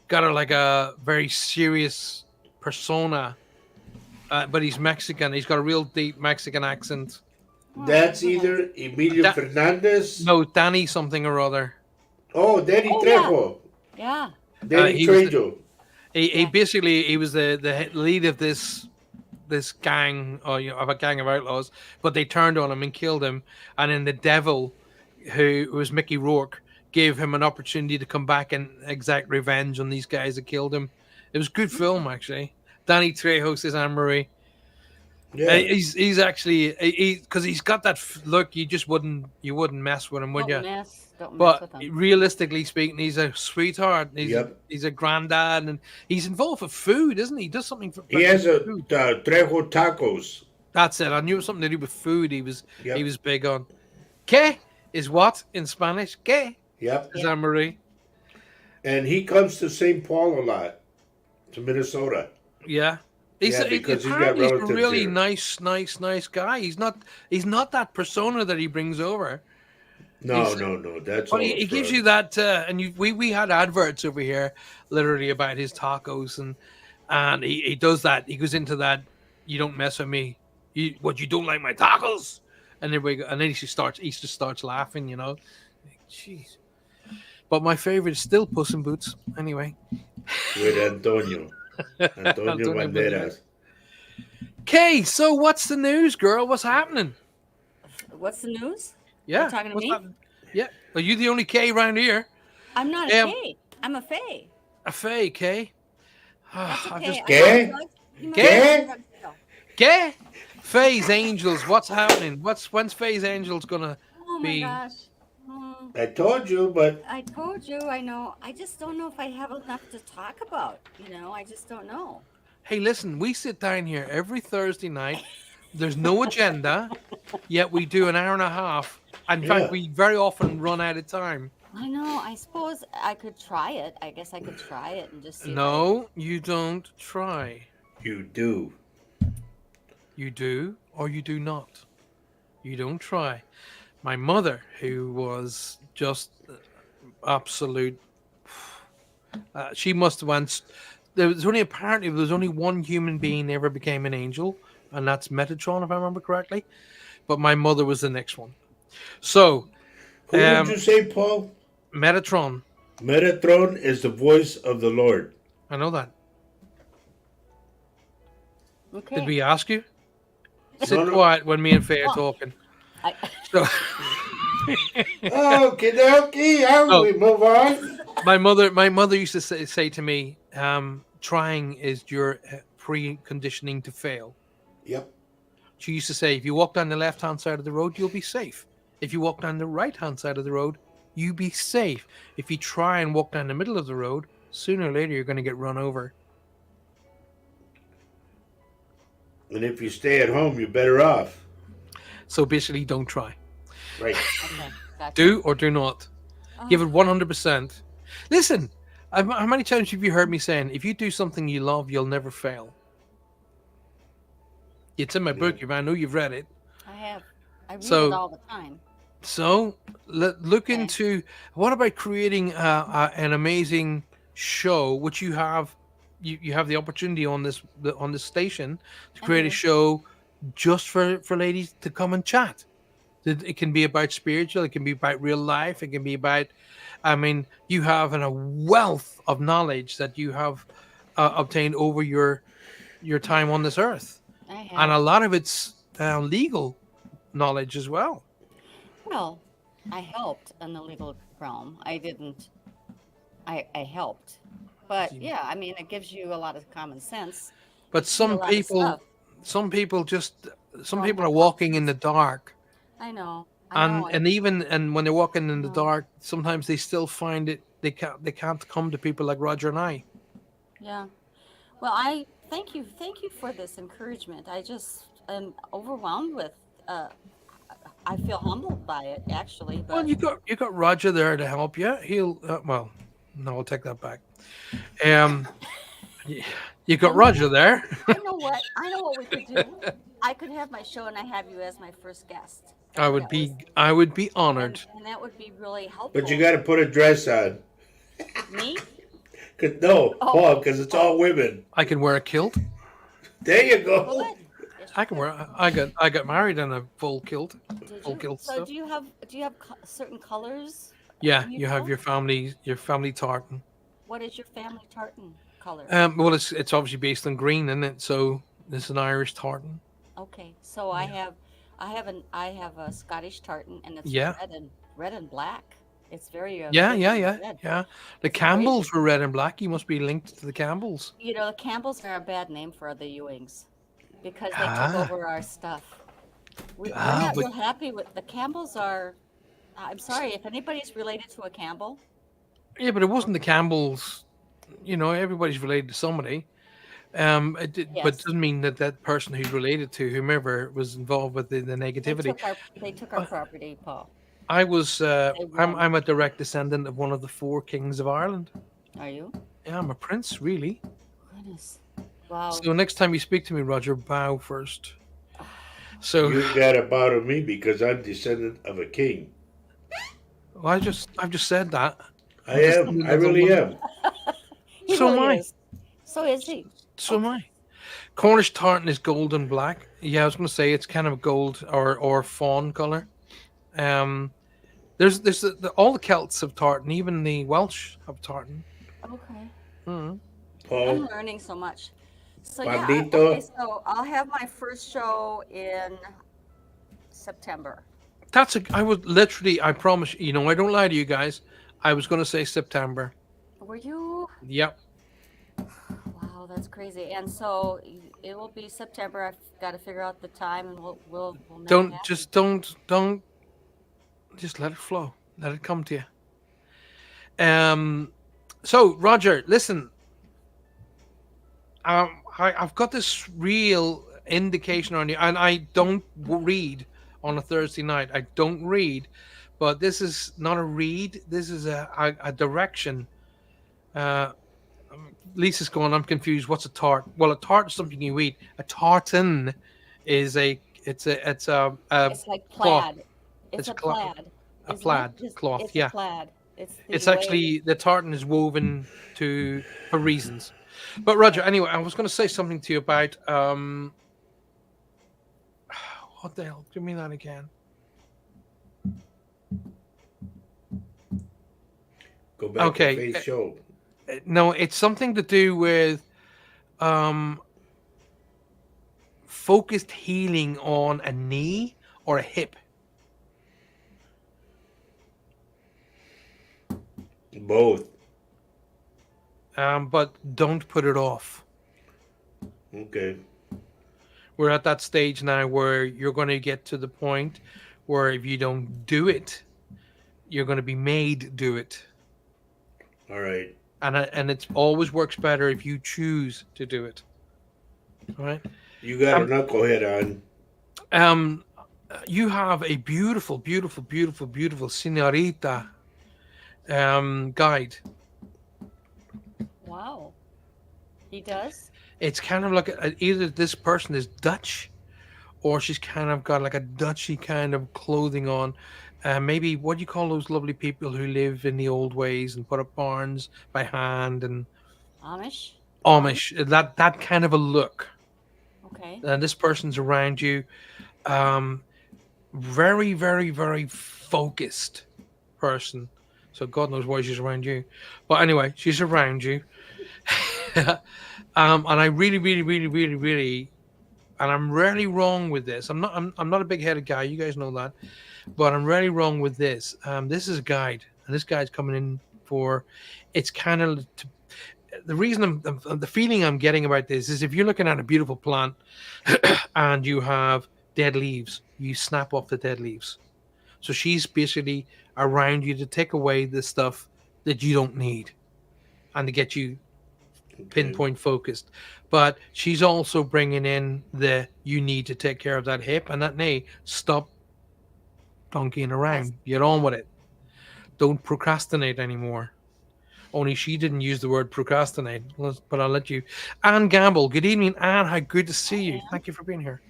got a very serious persona, but he's Mexican. He's got a real deep Mexican accent. That's either Emilio Fernandez. No, Danny something or other. Oh, Danny Oh, yeah. Trejo. Yeah. Danny he was Trejo. He basically he was the lead of this this gang, or of a gang of outlaws, but they turned on him and killed him. And then the devil, who was Mickey Rourke, gave him an opportunity to come back and exact revenge on these guys that killed him. It was a good film, actually. Danny Trejo says Anne Marie. Yeah. He's actually because he's got that look. You wouldn't mess with him, would you? Don't mess But with them. realistically speaking, he's a sweetheart. Yep. He's a granddad, and he's involved with food, isn't he? He does something for He has a food. Trejo tacos. That's it. I knew it was something to do with food. He was Yep. big on. Que is what in Spanish? Que Yep. is Anne Marie. And he comes to St. Paul a lot, to Minnesota. Yeah. Because he's got apparently he's a relatives really here. nice guy. He's not that persona that he brings over. No, He's- no. That's But all he gives for- you that, we had adverts over here, literally about his tacos, and he does that. He goes into that. You don't mess with me. You don't like my tacos, and then and then he just starts laughing. Jeez. But my favorite is still Puss in Boots. Anyway. with Antonio Antonio Banderas. Okay, so what's the news, girl? What's happening? What's the news? Yeah. You're talking to what's me? happening? Yeah. Are you the only K around here? I'm not Yeah. a Fae. I'm a Fae. A Faye, K. That's I've okay. just I Gay? know drugs- you might Gay? have drugs still. Gay? Faye's Angels. What's happening? When's Faye's Angels gonna Oh my be? gosh. Hmm. I told you, but I told you, I know. I just don't know if I have enough to talk about. I just don't know. Hey, listen, we sit down here every Thursday night. There's no agenda, yet we do an hour and a half. In Yeah. fact, we very often run out of time. I know. I suppose I could try it. I guess I could try it and just see. if No, you don't try. you do. You do or you do not. You don't try. My mother, who was just absolute, she must have once. There was only one human being ever became an angel, and that's Metatron, if I remember correctly. But my mother was the next one. So Who Um, did you say, Paul? Metatron, Metatron is the voice of the Lord. I know that. Okay. Did we ask you? Sit No, no. quiet when me and Faye are talking. I, So, Okay, dokie. How Oh. we move on? my mother used to say to me, trying is your preconditioning to fail. Yep. She used to say, if you walk down the left-hand side of the road, you'll be safe. If you walk down the right-hand side of the road, you be safe. If you try and walk down the middle of the road, sooner or later you're going to get run over. And if you stay at home, you're better off. So basically, don't try. Right. okay. Gotcha. Do or do not. Give Oh, it 100%. Listen, how many times have you heard me saying, if you do something you love, you'll never fail? It's in my book. I know you've read it. I have. I read So- it all the time. So look Okay. into what about creating an amazing show, which you have. You have the opportunity on this station to create a Okay. show just for ladies to come and chat. It can be about spiritual. It can be about real life. It can be about. I mean, you have a wealth of knowledge that you have obtained over your time on this earth, I have. and a lot of it's legal knowledge as well. Well, I helped in the legal realm. I didn't. I helped, but yeah, I mean, it gives you a lot of common sense. But A some lot of people, stuff. some people Don't are have walking in the dark, I know. I know. and when they're walking in the No. dark, sometimes they still find it they can't come to people like Roger and I. Yeah. Well, I thank you for this encouragement. I just am overwhelmed with. I feel humbled by it, actually. But Well, you got Roger there to help you. He'll well, no, I'll take that back. You got Roger there. I know what we could do. I could have my show, and I have you as my first guest. I would be honored. and that would be really helpful. But you got to put a dress on. me. No, Oh. Paul, because it's all women. I can wear a kilt. There you go. Good. Yes, I you can could. wear. I got married in a full kilt. Did full you? kilt So stuff. do you have certain colors? Yeah, You you have know? your family tartan. What is your family tartan color? Well, it's obviously based on green, isn't it? So This is an Irish tartan. Okay, so Yeah. I have a Scottish tartan, and it's Yeah. red and black. It's very Yeah, yeah, vivid yeah, red. yeah. The It's crazy. Campbells were red and black. You must be linked to the Campbells. You know, the Campbells are a bad name for the Ewings because they took Ah, over our stuff. We're not but real happy with the Campbells. Are I'm sorry if anybody's related to a Campbell. yeah, but it wasn't the Campbells. You know, everybody's related to somebody. But it Yes, doesn't mean that that person who's related to whomever was involved with the negativity. they took our Uh, property, Paul. I was. They won. I'm a direct descendant of one of the four kings of Ireland. Are you? Yeah, I'm a prince, really. Goodness. Wow. So next time you speak to me, Roger, bow first. So You got to bow to me because I'm descendant of a king. well, I've just said that. I I'm am. I descendant of a really woman. am. He So am really I. is. So is he. So am Okay. I. Cornish tartan is gold and black. Yeah, I was going to say it's kind of gold or fawn color. Um, all the Celts have tartan, even the Welsh have tartan. Okay. Mm. I'm Paul, learning so much. So yeah, okay, Juanito, so I'll have my first show in September. I would literally, I promise, you know, I don't lie to you guys. I was going to say September. Were you? Yep. Wow, that's crazy. And so it will be September. I've got to figure out the time, and we'll make it Don't happen. just just let it flow. Let it come to you. So Roger, listen, I've got this real indication on you, and I don't read on a Thursday night. I don't read, but this is not a read. This is a direction. Uh, Lisa's going. I'm confused. What's a tart? Well, a tart is something you eat. A tartan is a It's like cloth. plaid. It's It's a cloth. plaid, A isn't it? plaid cloth. It's a Yeah, plaid. It's it's the way. actually the tartan is woven to for reasons. But Roger, Right. anyway, I was going to say something to you about what the hell? Give me that again. go back to Okay, Faith Show. no, it's something to do with um focused healing on a knee or a hip. Both. But don't put it off. Okay. We're at that stage now where you're going to get to the point where if you don't do it, you're going to be made do it. All right. And it always works better if you choose to do it. All right. You got a Um, knucklehead on. um, you have a beautiful, beautiful, beautiful, beautiful señorita guide. Wow. He does? It's kind of like either this person is Dutch or she's kind of got like a Dutchy kind of clothing on. Maybe what do you call those lovely people who live in the old ways and put up barns by hand and Amish? Amish, that kind of a look. Okay. And this person's around you, very, very, very focused person. So God knows why she's around you, but anyway, she's around you. And I really, really, really, really, really, and I'm rarely wrong with this. I'm not a big-headed guy. You guys know that, but I'm rarely wrong with this. This is a guide, and this guide's coming in for. It's kind of the reason the feeling I'm getting about this is if you're looking at a beautiful plant and you have dead leaves, you snap off the dead leaves. So she's basically around you to take away the stuff that you don't need and to get you Okay. pinpoint focused. But she's also bringing in the you need to take care of that hip and that knee. Stop donkeying Yes. around. Get on with it. Don't procrastinate anymore. Only she didn't use the word procrastinate, but I'll let you. Anne Gamble. Good evening, Anne. How good to see you. Thank you for being here.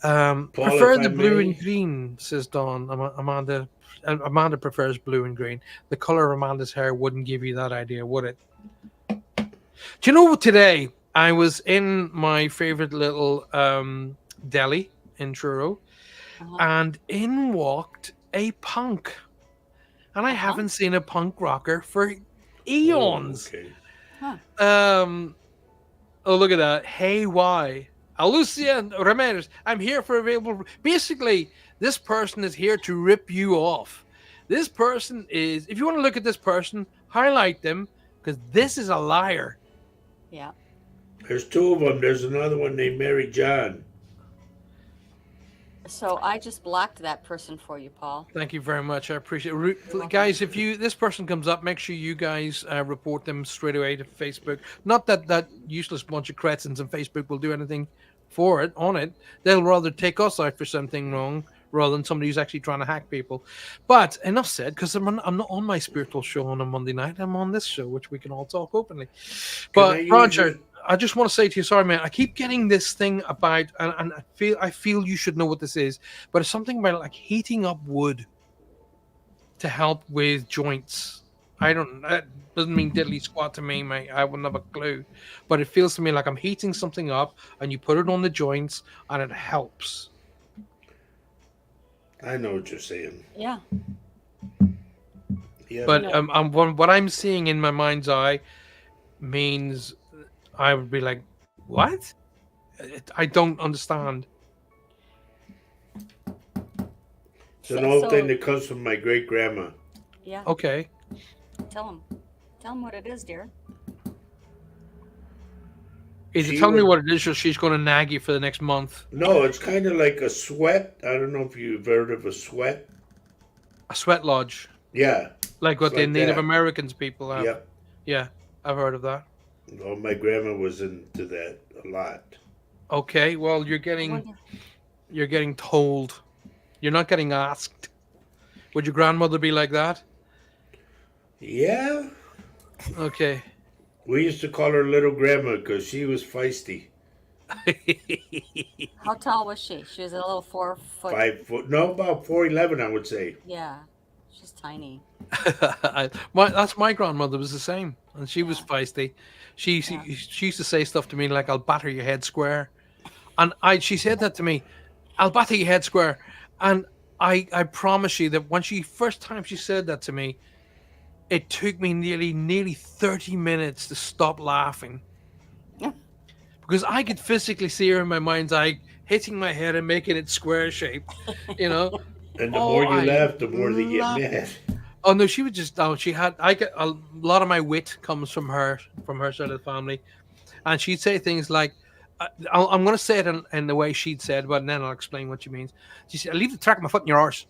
Paul, Prefer if I the blue and may, green, says Dawn. Amanda. Amanda prefers blue and green. The color of Amanda's hair wouldn't give you that idea, would it? Do you know what? Today I was in my favorite little deli in Truro, Uh-huh. and in walked a punk, and I Uh-huh. haven't seen a punk rocker for oh, eons. okay. Huh. Oh, look at that! Hey, why? Alicia Ramirez, I'm here for available. Basically, this person is here to rip you off. This person is, if you want to look at this person, highlight them because this is a liar. Yeah. There's two of them. There's another one named Mary John. So I just blocked that person for you, Paul. Thank you very much. I appreciate it. welcome. Guys, if this person comes up, make sure you guys report them straight away to Facebook. Not that that useless bunch of cretins on Facebook will do anything for it, on it. They'll rather take us out for something wrong rather than somebody who's actually trying to hack people. But enough said, because I'm not on my spiritual show on a Monday night. I'm on this show, which we can all talk openly. But Roger, I just want to say to you, sorry, man. I keep getting this thing about, and I feel you should know what this is, but it's something about like heating up wood to help with joints. That doesn't mean diddly squat to me, mate. I wouldn't have a clue, but it feels to me like I'm heating something up, and you put it on the joints, and it helps. I know what you're saying. Yeah. Yeah. But what I'm seeing in my mind's eye means I would be like, what? I don't understand. It's an old thing that comes from my great grandma. Yeah. Okay. Tell him what it is, dear. Is it telling me what it is, or she's going to nag you for the next month? No, it's kind of like a sweat. I don't know if you've heard of a sweat. A sweat lodge. Yeah. Like what It's the like Native that. Americans people have. Yep. Yeah, I've heard of that. Well, my grandma was into that a lot. Okay, well, you're getting told. You're not getting asked. Would your grandmother be like that? Yeah. Okay. We used to call her Little Grandma because she was feisty. How tall was she? She was a little 4 foot. 5 foot. No, about 4'11", I would say. Yeah. She's tiny. That's my grandmother was the same, and she was feisty. She used to say stuff to me like, "I'll batter your head square," and she said that to me, "I'll batter your head square," and I promise you that when first time she said that to me, it took me nearly 30 minutes to stop laughing. Because I could physically see her in my mind's eye hitting my head and making it square shaped, you know. And the more you laugh, the more they get mad. Oh no, she would just. Oh, I get a lot of my wit comes from her side of the family, and she'd say things like, "I'm going to say it in the way she'd said, but then I'll explain what she means." She said, "I leave the track of my foot in your arse,"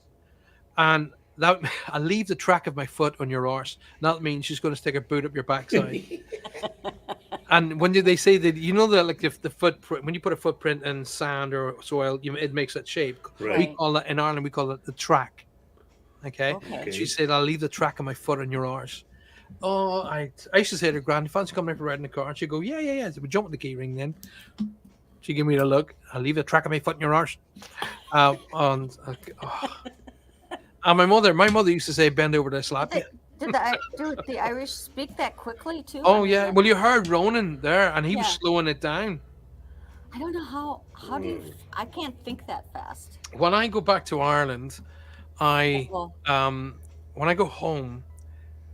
and that I leave the track of my foot on your arse. That means she's going to stick her boot up your backside. And when they say that, you know that like if the footprint, when you put a footprint in sand or soil, it makes that shape. Right. We call that in Ireland. We call it the track. Okay. She said, "I'll leave the track of my foot on your arse." Oh, I used to say to her, "Grand, you fancy coming out for riding the car?" And she'd go, "Yeah." So we jump on the key ring then. She gave me the look. "I'll leave the track of my foot in your arse." And my mother used to say, "Bend over to slap you." Did the Irish speak that quickly too? Oh yeah. Well, you heard Ronan there, and he was slowing it down. I don't know how do you? I can't think that fast. When I go back to Ireland, when I go home,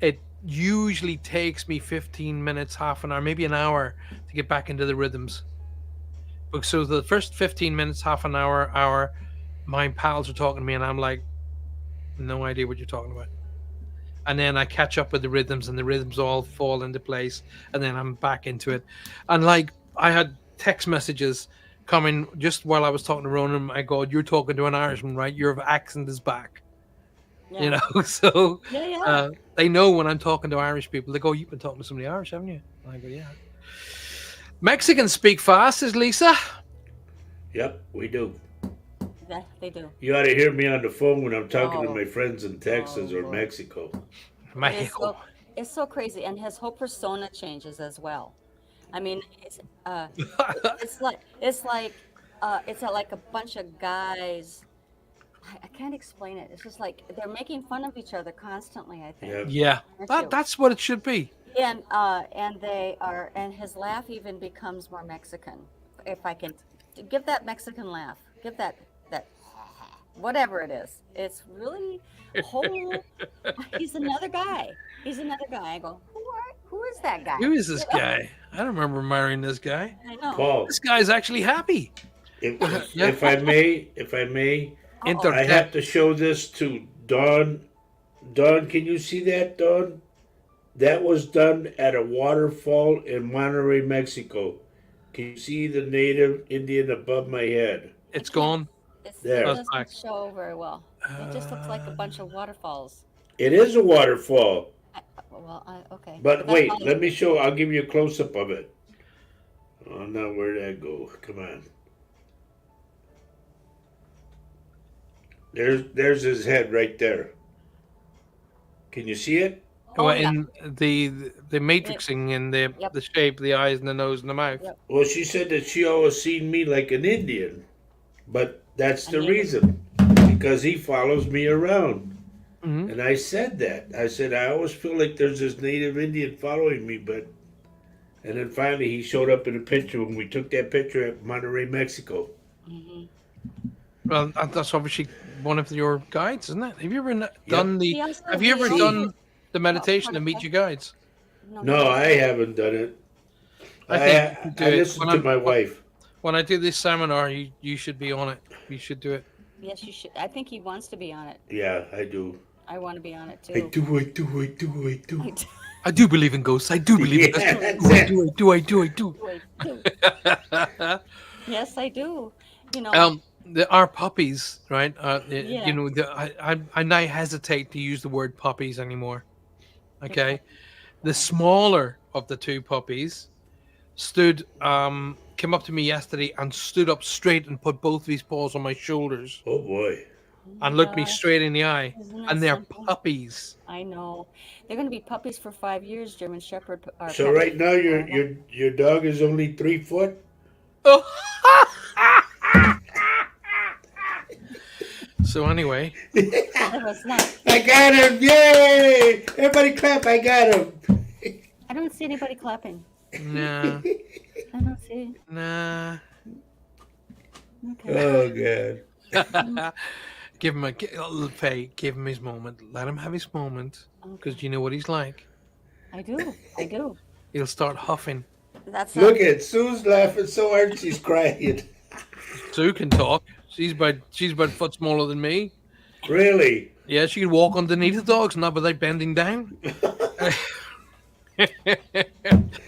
it usually takes me 15 minutes, half an hour, maybe an hour to get back into the rhythms. So the first 15 minutes, half an hour, my pals are talking to me, and I'm like, no idea what you're talking about. And then I catch up with the rhythms, and the rhythms all fall into place, and then I'm back into it. And like I had text messages coming just while I was talking to Ronan. My God, you're talking to an Irishman, right? Your accent is back. Yeah. You know, so they know when I'm talking to Irish people. They go, "You've been talking to somebody Irish, haven't you?" And I go, "Yeah." Mexicans speak fast, says Lisa. Yep, we do. Yeah, they do. You ought to hear me on the phone when I'm talking to my friends in Texas or Mexico. Mexico. It's so crazy, and his whole persona changes as well. I mean, it's like a bunch of guys. I can't explain it. It's just like they're making fun of each other constantly, I think. Yeah. That's what it should be. And they are, and his laugh even becomes more Mexican. If I can give that Mexican laugh, give that whatever it is. It's really whole. He's another guy. I go, Who is that guy? Who is this guy? I don't remember marrying this guy. I know. Paul, This guy's actually happy. Yeah. if I may, Inter- I have to show this to Dawn. Dawn, can you see that, Dawn? That was done at a waterfall in Monterrey, Mexico. Can you see the native Indian above my head? It's gone. There. It That's doesn't back. show very well. It just looks like a bunch of waterfalls. It is a waterfall. Okay. But that's wait, all- let me show. I'll give you a close up of it. Oh, now where'd that go? Come on. There's his head right there. Can you see it? Oh, Well, yeah. in the matrixing in the Yep. the shape, the eyes and the nose and the mouth. Yep. Well, she said that she always seen me like an Indian, but that's the A native. reason, because he follows me around. Mhm. And I said that. I said I always feel like there's this native Indian following me, but. And then finally, he showed up in a picture when we took that picture at Monterrey, Mexico. Mhm. Well, that's obviously one of your guides, isn't it? Have you ever done the? He also- Have you he ever also- done the meditation to meet your guides? No, I haven't done it. I think you should do I it. listened When to my I'm- wife. When I do this seminar, you should be on it. You should do it. Yes, you should. I think he wants to be on it. Yeah, I do. I want to be on it too. I do. I do believe in ghosts. I do believe in Yeah, ghosts. that's Do I do? I do. I do. Wait, too. Yes, I do. You know, Our puppies, right? Yeah. You know, I now hesitate to use the word puppies anymore. Okay, the smaller of the two puppies came up to me yesterday and stood up straight and put both of his paws on my shoulders Oh boy. and looked me gosh, straight in the eye. isn't that And they're something? puppies. I know. They're going to be puppies for 5 years. German Shepherd. So right now your dog is only 3 foot. So anyway, That was not. I got him! Yay! Everybody clap! I got him. I don't see anybody clapping. nah, I don't see. nah. Okay. Oh god. Give him Faye, give him his moment. Let him have his moment, because you know what he's like. I do. I do. He'll start huffing. That's Look at Sue's laughing so hard she's crying. Sue can talk. She's about a foot smaller than me. Really? Yeah, she can walk underneath the dogs, not without bending down.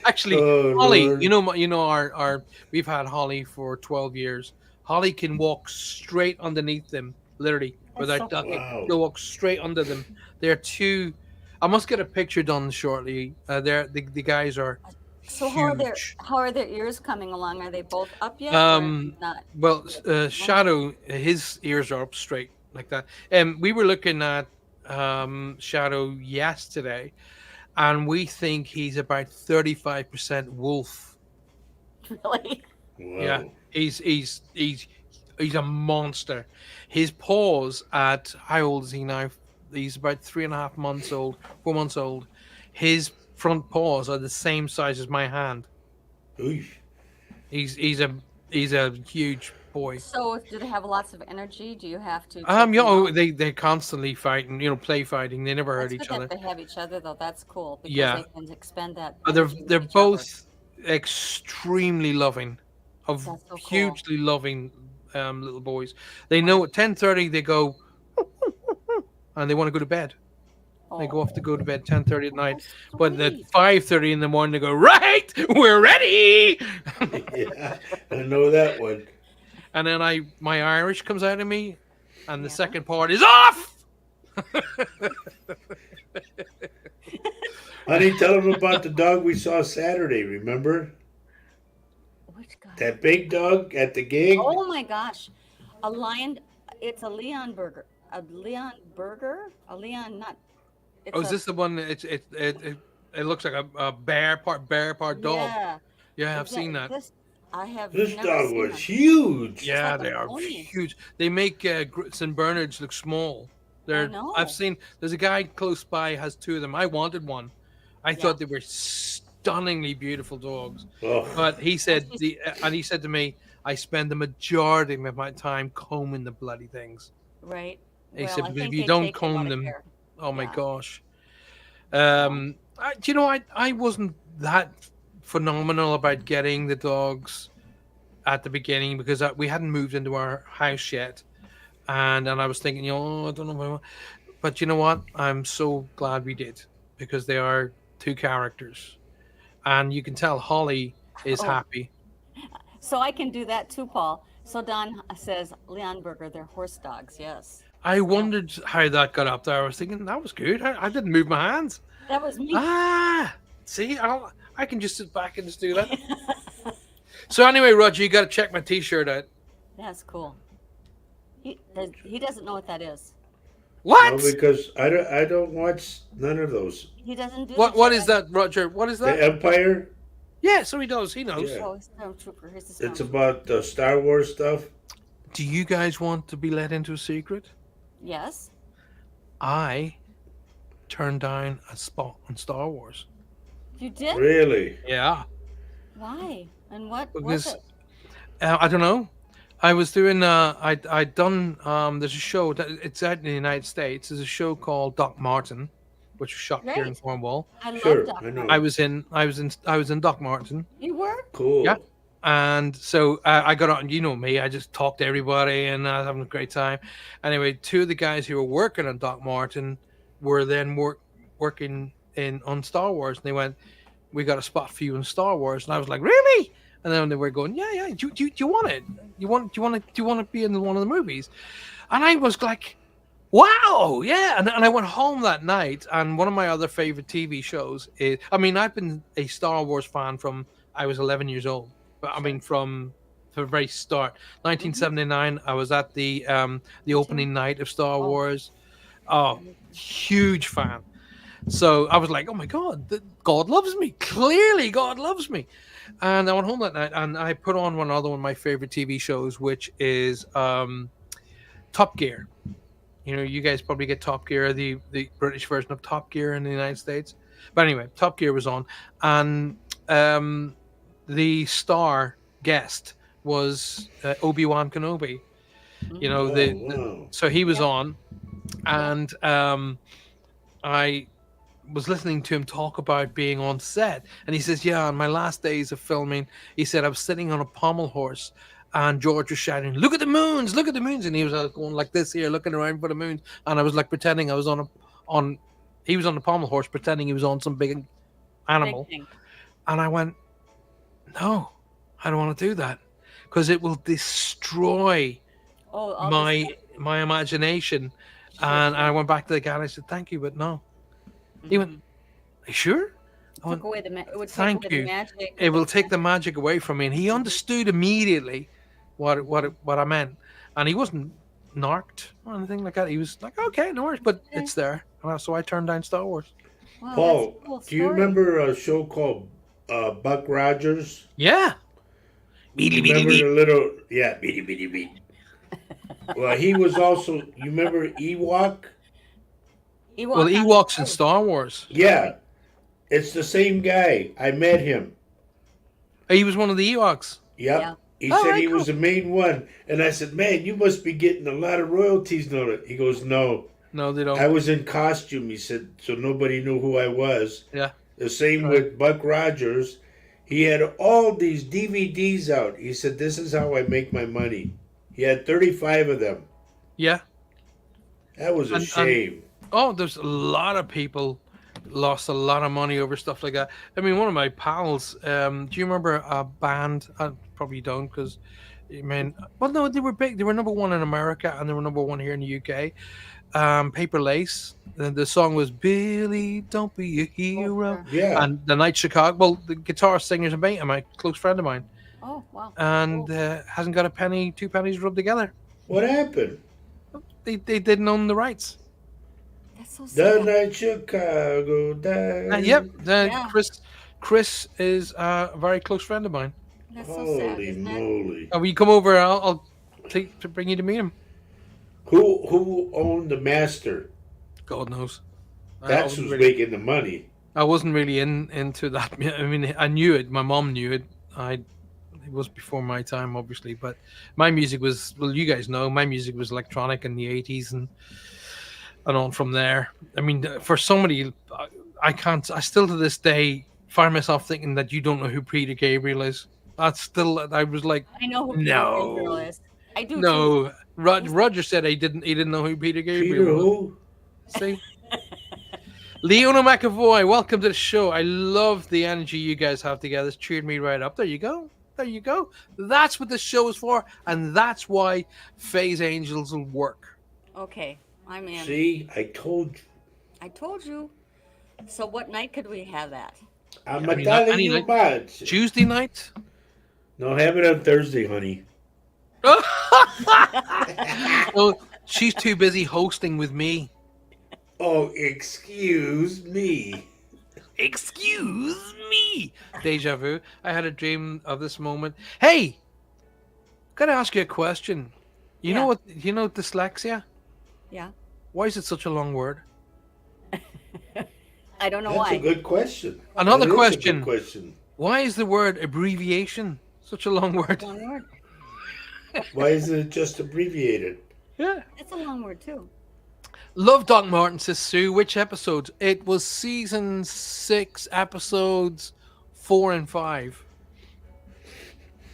Actually, Oh, Holly, Lord. you know our we've had Holly for 12 years. Holly can walk straight underneath them, literally, without so ducking. Wow. She'll walk straight under them. They're two. I must get a picture done shortly. The guys are So huge. how are their ears coming along? Are they both up yet? Um, or not? Well, Shadow, his ears are up straight like that. We were looking at Shadow yesterday, and we think he's about 35% wolf. Really? Wow. Yeah, he's a monster. His paws at how old is he now? He's about 3.5 months old, 4 months old. His front paws are the same size as my hand. Oof. He's a huge boy. So do they have lots of energy? Do you have to? take You them know, out? they're constantly fighting, play fighting. They never hurt That's each good other. that they have each other though. That's cool because Yeah. they can expend that. They're energy with they're each other. both extremely loving, of That's so cool. hugely loving little boys. They know at 10:30 they go, and they want to go to bed. They go off to go to bed 10:30 at night. Oh, But at sweet. 5:30 in the morning, they go, right, we're ready. Yeah, I know that one. And then my Irish comes out of me, and the Yeah. second part is off. Honey, tell them about the dog we saw Saturday, remember? Which guy? That big dog at the gig? Oh my gosh, a lion. It's a Leon burger. A Leon burger. A Leon nut. It's Oh, is this the one? It looks like a bear part dog. Yeah, Yeah, I've seen that. I have. This never dog seen was one. huge. Yeah, like a they are pony. huge. They make St. Bernards look small. know. I've seen. There's a guy close by has two of them. I wanted one. I thought they were stunningly beautiful dogs. Oh, But he said and he said to me, I spend the majority of my time combing the bloody things. Right. He Well, said, I "But think if you they don't take a lot comb of them, care. oh my Yeah. gosh." Do you know, I wasn't that phenomenal about getting the dogs at the beginning because we hadn't moved into our house yet, and I was thinking, I don't know what I want. But you know what? I'm so glad we did because they are two characters, and you can tell Holly is Oh. happy. So I can do that too, Paul. So Don says, Leonberger, they're horse dogs. Yes. I wondered how that got up there. I was thinking that was good. I didn't move my hands. That was me. See, I can just sit back and just do that. So anyway, Roger, you got to check my T-shirt out. That's cool. He doesn't know what that is. What? No, because I don't watch none of those. He doesn't do What is that, Roger? What is The that? Empire. Yeah, so he does. He knows. Yeah. Oh, he's a stormtrooper. He's a It's stormtrooper. about the Star Wars stuff. Do you guys want to be let into a secret? Yes. I turned down a spot on Star Wars. You did? Really? Yeah, Why? And what was because it? I don't know. I was doing. I'd done. There's a show that it's out in the United States. There's a show called Doc Martin, which was shot here in Great. Cornwall. I Sure, love Doc I know. I was in Doc Martin, You were? Cool. Yeah. and so I got on. You know me. I just talked to everybody, and I was having a great time. Anyway, two of the guys who were working on Doc Martin were then working on Star Wars, and they went, "We got a spot for you in Star Wars," and I was like, "Really?" And then they were going, "Yeah. Do you want it? Do you want to be in one of the movies?" And I was like, "Wow, yeah!" And I went home that night, and one of my other favorite TV shows is, I mean, I've been a Star Wars fan from I was 11 years old. But I mean, from the very start, 1979, I was at the opening night of Star Oh. Wars. Oh, huge fan. So I was like, "Oh my God, God loves me. Clearly, God loves me." And I went home that night, and I put on one of my favorite TV shows, which is Top Gear. You know, you guys probably get Top Gear, the British version of Top Gear in the United States. But anyway, Top Gear was on, and the star guest was Obi-Wan Kenobi. You know, Wow. so he was Yeah. on, and I was listening to him talk about being on set, and he says, "Yeah, on my last days of filming," he said, "I was sitting on a pommel horse, and George was shouting, 'Look at the moons, look at the moons,' and he was going like this here, looking around for the moons, and I was like pretending I was he was on the pommel horse, pretending he was on some big animal, Big thing. and I went, no, I don't want to do that because it will destroy Oh, all my this my imagination." Sure, And sure. I went back to the guy and I said, "Thank you, but no." He went, "Are you sure?" I went, Took away the it would take "Thank away you. the magic. It will take the magic away from me." And he understood immediately what I meant, and he wasn't narked or anything like that. He was like, "Okay, no worries," but Okay. it's there. And so I turned down Star Wars. Wow, Paul, that's a cool do you story. remember a show called Buck Rogers? Yeah. You remember the little, yeah, beady beady beat. Well, he was also. You remember Ewok? Ewok Well, on the Ewoks in show. Star Wars. Yeah, it's the same guy. I met him. He was one of the Ewoks. Yep. Yeah. He Oh, said right, he was the main one, and I said, "Man, you must be getting a lot of royalties." No, he goes, "No, No, they I don't. was in costume." He said, "So nobody knew who I was." Yeah. The same Right. with Buck Rogers. He had all these DVDs out. He said, "This is how I make my money." He had 35 of them. Yeah. That was a And- shame. Oh, there's a lot of people lost a lot of money over stuff like that. I mean, one of my pals, do you remember a band? I probably don't, because, I mean, well, no, they were big. They were number one in America, and they were number one here in the UK. Paper Lace. The song was "Billy, Don't Be a Hero," Yeah. and the Night Chicago. Well, the guitar singer's a mate of mine, close friend of mine, Oh, wow. and hasn't got two pennies rubbed together. What happened? They didn't own the rights. That's so The sad. night Chicago died. Yep, Yeah. Chris is a very close friend of mine. That's so sad, Holy isn't it? moly! Will you come over? I'll take to bring you to meet him. Who owned the master? God knows. I That's wasn't who's really, making the money. I wasn't really into that. I mean, I knew it. My mom knew it. It was before my time, obviously. But my music was, well, you guys know, my music was electronic in the 80s and on from there. I mean, for somebody, I can't. I still to this day find myself thinking that you don't know who Peter Gabriel is. That's still. I was like, I know who Peter Gabriel no, is. I do too. no. He's- Roger said he didn't. He didn't know who Peter Gabriel Peter was. who? See. Leona McAvoy, welcome to the show. I love the energy you guys have together. It's cheered me right up. There you go. There you go. That's what this show is for, and that's why Faye's Angels will work. Okay, I'm in. See, I told you. I told you. So what night could we have that? I'm I mean, telling any you night. about. Tuesday night? No, have it on Thursday, honey. Oh, she's too busy hosting with me. Oh, excuse me. Excuse me. Deja vu. I had a dream of this moment. Hey, gotta ask you a question. You know Yeah. what? You know dyslexia? Yeah. Why is it such a long word? I don't know That's why. a good question. Another That is a question. good question. Why is the word abbreviation such a long word? Long word. Why isn't it just abbreviated? Yeah. It's a long word too. Love Doc Martin, says Sue. Which episodes? It was season 6, episodes 4 and 5.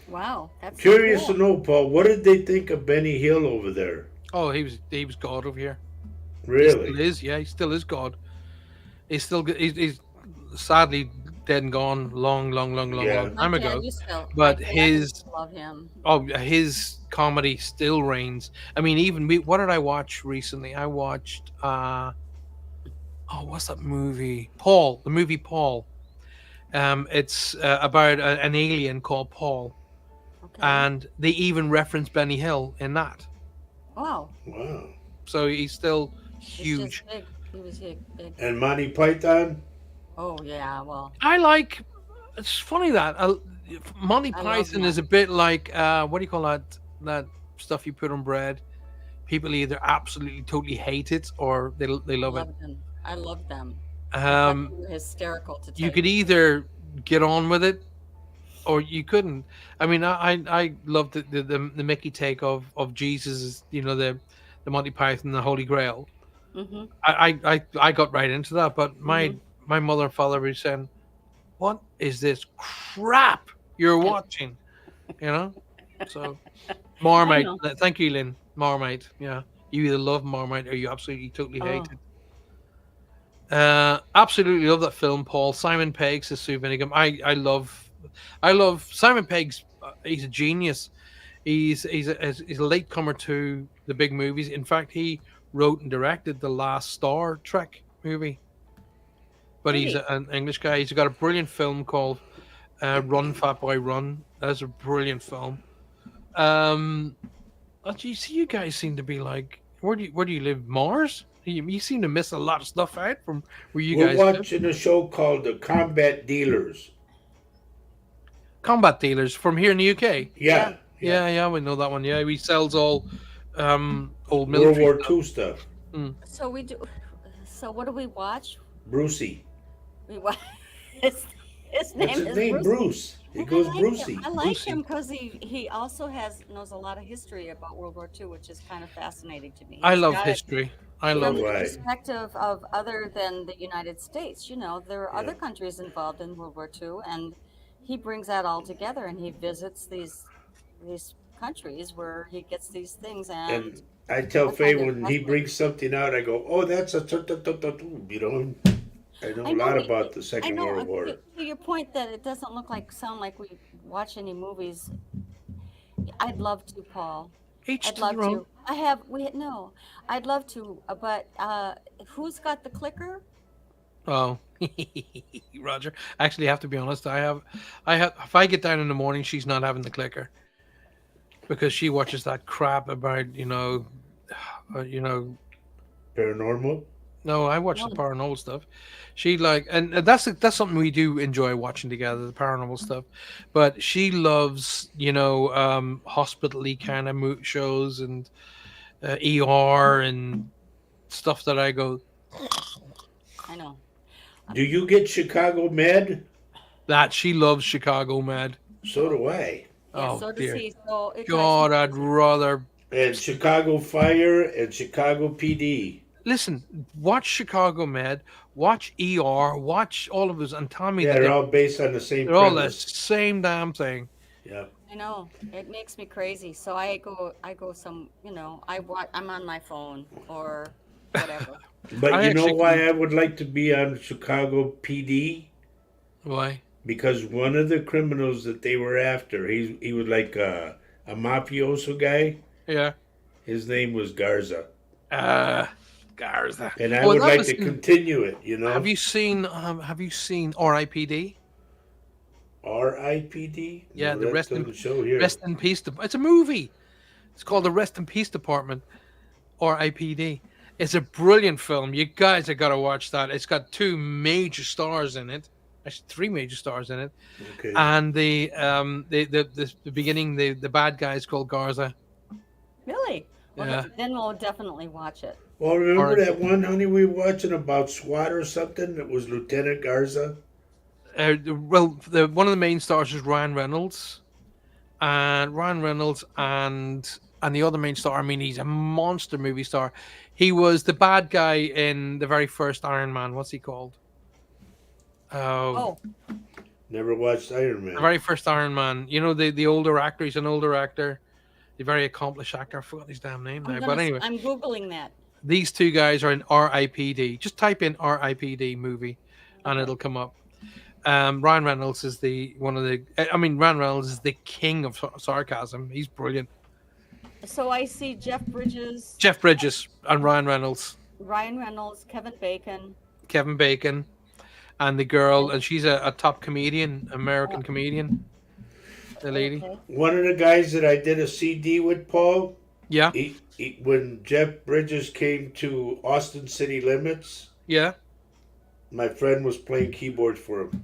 Wow, that's so Curious cool. to know, Paul, what did they think of Benny Hill over there? Oh, he was God over here. He Really? still is, yeah, he still is God. He's still he's sadly dead and gone long Yeah. time My dad ago. used to- But my dad his- used to love him. His comedy still reigns. I mean, even what did I watch recently? I watched what's that movie? Paul, the movie Paul. It's about an alien called Paul, Okay. and they even reference Benny Hill in that. Wow. Wow. So he's still He's huge. just big. He was big. And Monty Python? Oh yeah. Well, I like. It's funny that Monty I love Python is a bit like what do you call that stuff you put on bread? People either absolutely totally hate it or they love it. loved them. I loved them. I Um, thought they were hysterical to you take. could either get on with it or you couldn't. I mean, I loved the Mickey take of Jesus, you know, the Monty Python, the Holy Grail. Mm-hmm. I got right into that, but my Mhm. my mother and father were saying, "What is this crap you're watching?" You know. So, Marmite. know. Thank you, Lynn. Marmite. Yeah, you either love Marmite or you absolutely totally hate Oh. it. Absolutely love that film, Paul. Simon Pegg says Sue Vinnegum. I love Simon Pegg's. He's a genius. He's a latecomer to the big movies. In fact, he wrote and directed the last Star Trek movie. But he's Really? an English guy. He's got a brilliant film called Run Fat Boy Run. That's a brilliant film. You guys seem to be like, where do you live? Mars? You seem to miss a lot of stuff out from where you We're guys live. watching a show called The Combat Dealers. Combat Dealers from here in the UK. Yeah. Yeah, we know that one. Yeah, he sells all old World military War stuff. II stuff. So we do. So what do we watch? Brucey. We watch. His name What's his is name? Bruce. Bruce. He And goes I like Brucey. him. I like Brucey. him because he also knows a lot of history about World War II, which is kind of fascinating to me. I He's love got it history. I from love the Right. perspective of other than the United States. You know, there are other Yeah. countries involved in World War II, and he brings that all together and he visits these countries where he gets these things And I tell I Faye find it when he fascinating. brings something out, I go, "Oh, that's a you know." I know I a know lot we- about the I Second know World War. to your point that it doesn't sound like we watch any movies. I'd love to, Paul. Each I'd to love their own. to. No. I'd love to, but who's got the clicker? Oh, Roger. Actually, I have to be honest. I have. If I get down in the morning, she's not having the clicker because she watches that crap about Paranormal. No, I watch the No. paranormal stuff. She and that's something we do enjoy watching together, the paranormal stuff. But she loves, hospital-y kind of shows and ER and stuff that I go, I know. Do you get Chicago Med? that she loves Chicago Med. So do I. Yeah, Oh, so does dear. he. So it drives God, me I'd crazy. rather And Chicago Fire and Chicago PD. listen, watch Chicago Med, watch ER, watch all of those, and tell me Yeah, that they're all based on the same they're all the premise. same damn thing. Yeah. I know it makes me crazy. So I go some, I'm on my phone or whatever. But I you know actually why I would like to be on Chicago PD? Why? Because one of the criminals that they were after, he was like a mafioso guy. Yeah. His name was Garza. Garza. And I Oh, would that like was to in- continue it, you know? Have you seen R.I.P.D.? RIPD? Yeah, No, the that Rest in doesn't show here. Rest in Peace. It's a movie. It's called the Rest in Peace Department, R.I.P.D. It's a brilliant film. You guys have got to watch that. It's got 2 major stars in it. Actually, 3 major stars in it. Okay. And the beginning, the bad guy is called Garza. Really? Well, Yeah. then we'll definitely watch it. Well, remember Alright. that one, honey, we were watching about SWAT or something? That was Lieutenant Garza? One of the main stars is Ryan Reynolds, and the other main star. I mean, he's a monster movie star. He was the bad guy in the very first Iron Man. What's he called? Oh, Never watched Iron Man. The very first Iron Man. You know, the older actor. He's an older actor, a very accomplished actor. I forgot his damn name now. But anyway, I'm Googling that. these 2 guys are in R.I.P.D. Just type in R.I.P.D. movie, and it'll come up. Ryan Reynolds is Ryan Reynolds is the king of sarcasm. He's brilliant. So I see Jeff Bridges, Jeff Bridges and Ryan Reynolds, Ryan Reynolds, Kevin Bacon. Kevin Bacon, and the girl, and she's a top comedian, American comedian. The lady. Okay. One of the guys that I did a CD with, Paul, Yeah, when Jeff Bridges came to Austin City Limits, yeah. my friend was playing keyboard for him.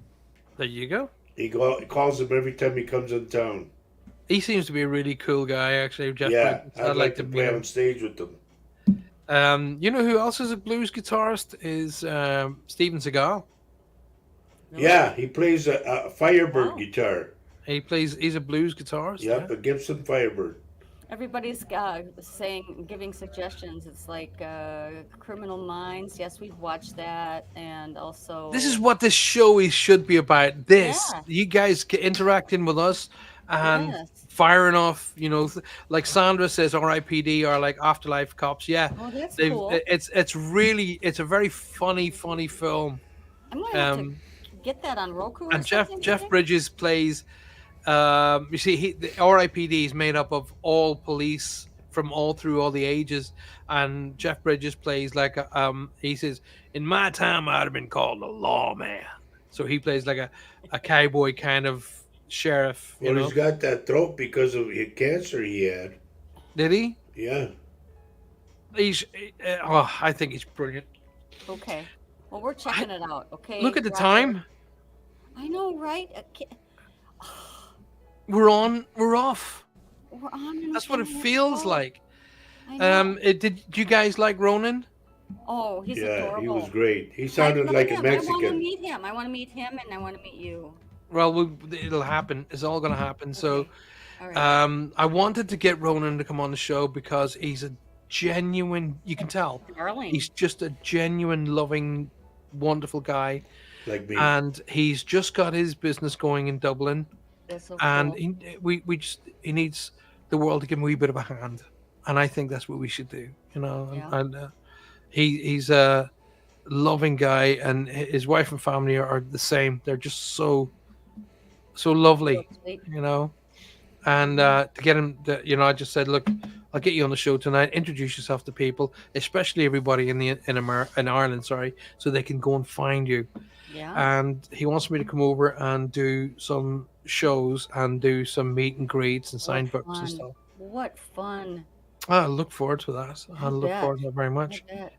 There you go. He calls him every time he comes in town. He seems to be a really cool guy, actually. Jeff Yeah, Bridges. I'd like to meet play him. on stage with them. You know who else is a blues guitarist? Is Steven Seagal. Really? Yeah, he plays a Firebird Wow. guitar. He's a blues guitarist. Yep, a Gibson Firebird. Everybody's giving suggestions. It's like Criminal Minds. Yes, we've watched that, and also This is what this show should be about. This, Yeah. you guys interacting with us and Yes. firing off. Like Sandra says, R.I.P.D. or like Afterlife Cops. Yeah, Oh, that's they've- cool. it's a very funny film. I'm gonna have Um, to get that on Roku. Or and Jeff something, Jeff maybe? Bridges plays. You see, the R.I.P.D. is made up of all police from all through all the ages, and Jeff Bridges plays like he says, "In my time, I'd have been called a lawman." So he plays like a cowboy kind of sheriff. Well, he's got that throat because of the cancer he had. Did he? Yeah. I think he's brilliant. Okay. Well, we're checking it out. Okay. Look at the Roger. time. I know, right? We're on. We're off. We're on. and That's what it on and feels on. like. I know. Did you guys like Ronan? Oh, he's Yeah, adorable. he was great. He sounded like a I want to Mexican. meet him. I want to meet him, and I want to meet you. Well, it'll happen. It's all going to happen. So. Okay. All right. I wanted to get Ronan to come on the show because he's a genuine, you can tell, Darling. he's just a genuine, loving, wonderful guy. Like me. And he's just got his business going in Dublin. That's so And cool. he needs the world to give him a wee bit of a hand. And I think that's what we should do, Yeah. And he's a loving guy, and his wife and family are the same. They're just so lovely. So sweet. And to get him, I just said, look, I'll get you on the show tonight. Introduce yourself to people, especially everybody in Ireland, so they can go and find you. Yeah. And he wants me to come over and do some shows and do some meet and greets and sign books and fun. stuff. What fun. I look forward to that. I look bet. forward to it very much. I bet.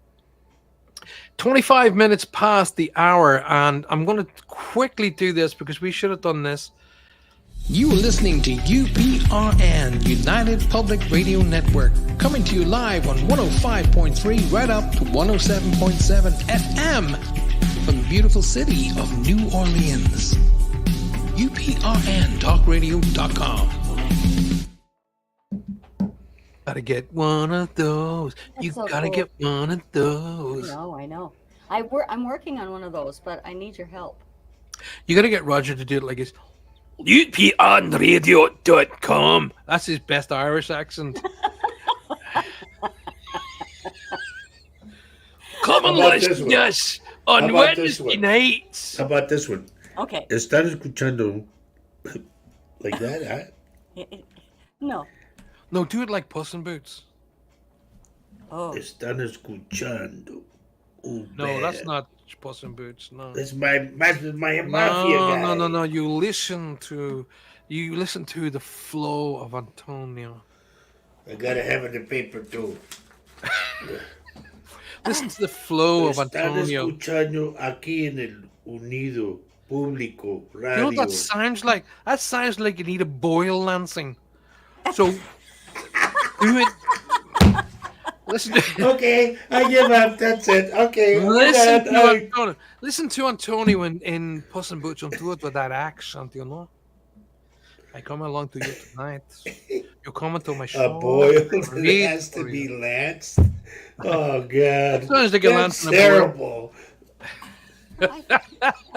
25 minutes past the hour, and I'm going to quickly do this because we should have done this. You are listening to UPRN, United Public Radio Network, coming to you live on 105.3 right up to 107.7 FM from the beautiful city of New Orleans. UPRNTalkRadio.com. Gotta get one of those. That's You so gotta cool. get one of I those. know, I know. I'm working on one of those, but I need your help. You gotta get Roger to do it like his uponradio.com. That's his best Irish accent. Come How and about this listen one? to us How on about this Wednesday one? nights. How about this one? Okay. ¿Están escuchando like that? Huh? No. No, do it like Puss in Boots. Oh. Están escuchando. No, that's not Puss in Boots. No. That's my mafia No, guy. no, no, no. You listen to the flow of Antonio. I gotta have it in paper too. Listen to the flow of Están Antonio. escuchando aquí en el Unido Público You know what Radio. that sounds like? That sounds like you need a boil lancing. So do it. Listen to Okay, I give up. That's it. Okay, I'm listen done. to Antonio. Listen to Antonio in Puss in Boots. Do it with that accent, you know. I come along to you tonight. You come into my A show. boil Read has to for be you. lanced. Oh God, Sounds like a that's lance and a boil. terrible. I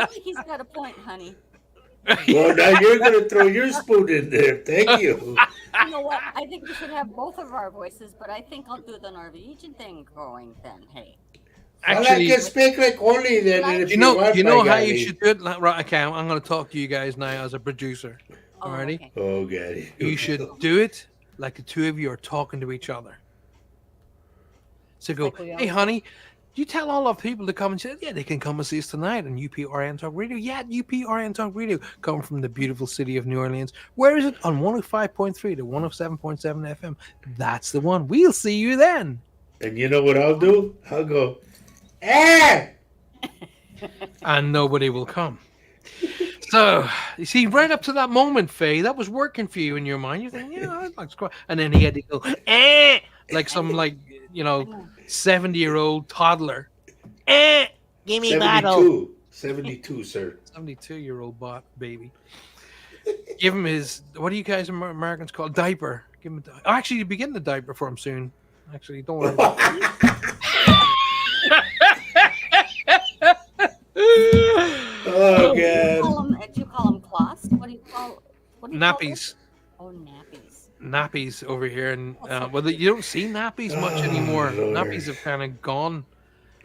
think he's got a point, honey. Well, now you're gonna throw your spoon in there. Thank you. You know what? I think we should have both of our voices, but I think I'll do the Norwegian thing going then. Hey. Well, I Actually, can speak like Oli then. And if you know want, how my you guy. should do it. Right, okay, I'm going to talk to you guys now as a producer. Oh, Alrighty, okay. Oh God. you should do it like the two of you are talking to each other. So go, Like we hey, are. honey, you tell all our people to come and say, yeah, they can come and see us tonight on UPRN Talk Radio. Yeah, UPRN Talk Radio, coming from the beautiful city of New Orleans. Where is it? On 105.3 to 107.7 FM. That's the one. We'll see you then. And you know what I'll do? I'll go. Ah! And nobody will come. So, you see, right up to that moment, Faye, that was working for you in your mind. You think, yeah, that's quite. And then he had to go, like some, 70-year-old toddler. Give me bottle. 72, sir. 72-year-old baby. Give him his, what do you guys Americans call diaper? Give him actually, you'll be getting the diaper for him soon. Actually, don't worry about Oh Do you God. call them cloths? What do you call nappies. Oh, nappies. Nappies over here, and well, you don't see nappies much anymore. Lord. Nappies have kind of gone.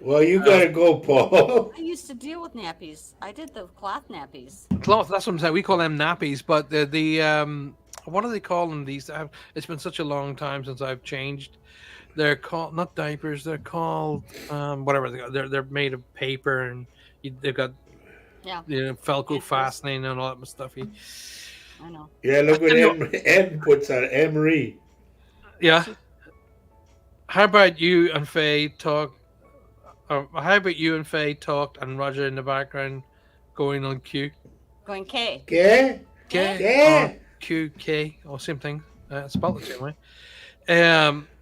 Well, you gotta go, Paul. I used to deal with nappies. I did the cloth nappies. Cloth. That's what I'm saying. We call them nappies, but the what do they call them? These. It's been such a long time since I've changed. They're called not diapers. They're called whatever they are. They're made of paper, and they've got Yeah, Velcro Nappies. fastening and all that stuffy. I know. Yeah, look what I tell you M puts on Emery. Yeah. How about you and Faye talk? How about you and Faye talked and Roger in the background going on Q? Going K. ¿Qué? K. ¿Qué? Q, K, or same thing. Spelled the same way.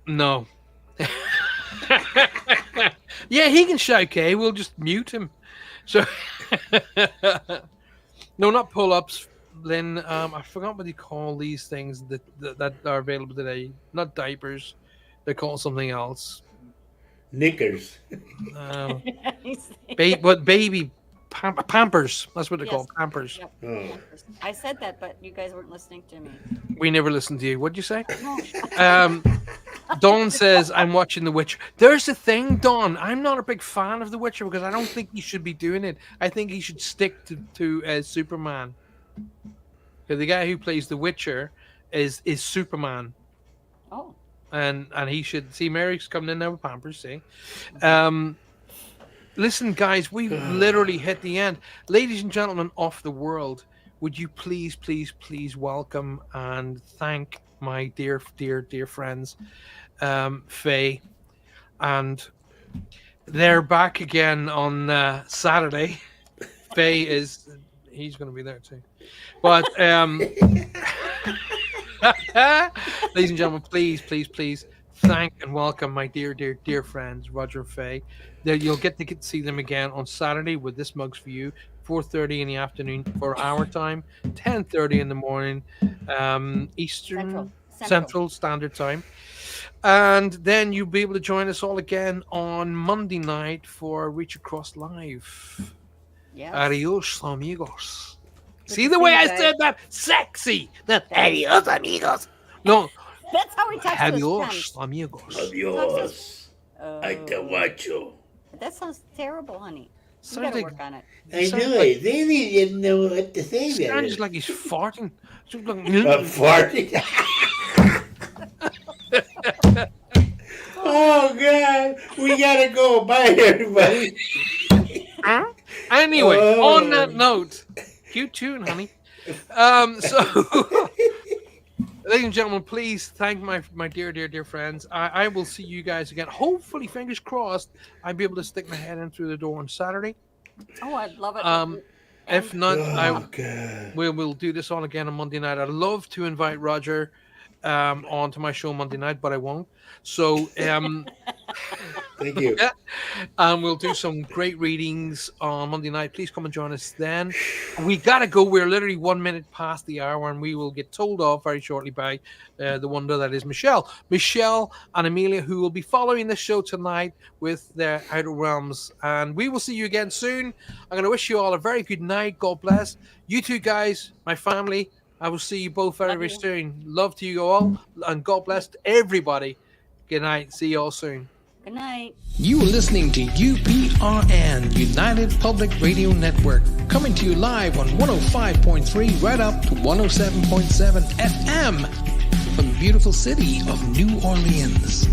No. Yeah, he can shout K. We'll just mute him. So, no, not pull-ups, Lynn. I forgot what you call these things that are available today. Not diapers. They're called something else. Knickers. Um, baby pampers. That's what they're Yes. called. Pampers. Yep. Oh. I said that, but you guys weren't listening to me. We never listened to you. What'd you say? No. Dawn says, I'm watching The Witcher. There's the thing, Dawn. I'm not a big fan of The Witcher because I don't think he should be doing it. I think he should stick to Superman. The guy who plays The Witcher is Superman. Oh. And he should see Mary's coming in there with Pampers, see. Listen, guys, we've literally hit the end. Ladies and gentlemen of the world, would you please welcome and thank my dear friends, Faye, and they're back again on Saturday. Faye he's going to be there too. But ladies and gentlemen, please thank and welcome my dear friends, Roger and Faye. You'll get to see them again on Saturday with This Mug's for You, 4:30 in the afternoon for our time, 10:30 in the morning, Eastern Central Standard Time. And then you'll be able to join us all again on Monday night for Reach Across Live. Yes. Adios, amigos. Good See to the see way you I guys. said that? Sexy. That adios, amigos. No, That's how he talks to his adios, friends. amigos. Adios. Oh, I te watcho. that sounds terrible, honey. You Sounds gotta like, work on it. I sounds know like, it. They didn't know what to say sounds there. like he's farting. Sounds like- Farting. Oh God, we gotta go. Bye, everybody. Anyway, Oh. on that note, cute tune, honey. So, ladies and gentlemen, please thank my dear friends. I will see you guys again. Hopefully, fingers crossed, I'll be able to stick my head in through the door on Saturday. Oh, I'd love it. If not, Oh God. we'll do this all again on Monday night. I'd love to invite Roger onto my show Monday night, but I won't. So, Thank you. we'll do some great readings on Monday night. Please come and join us then. We gotta go. We're literally 1 minute past the hour, and we will get told off very shortly by the wonder that is Michelle and Amelia, who will be following the show tonight with their Outer Realms. And we will see you again soon. I'm gonna wish you all a very good night. God bless you two guys, my family. I will see you both very, Love very you. soon. Love to you all, and God bless everybody. Good night. See you all soon. Good night. You are listening to UPRN, United Public Radio Network, coming to you live on 105.3 right up to 107.7 FM from the beautiful city of New Orleans.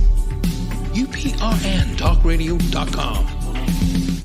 UPRNTalkradio.com.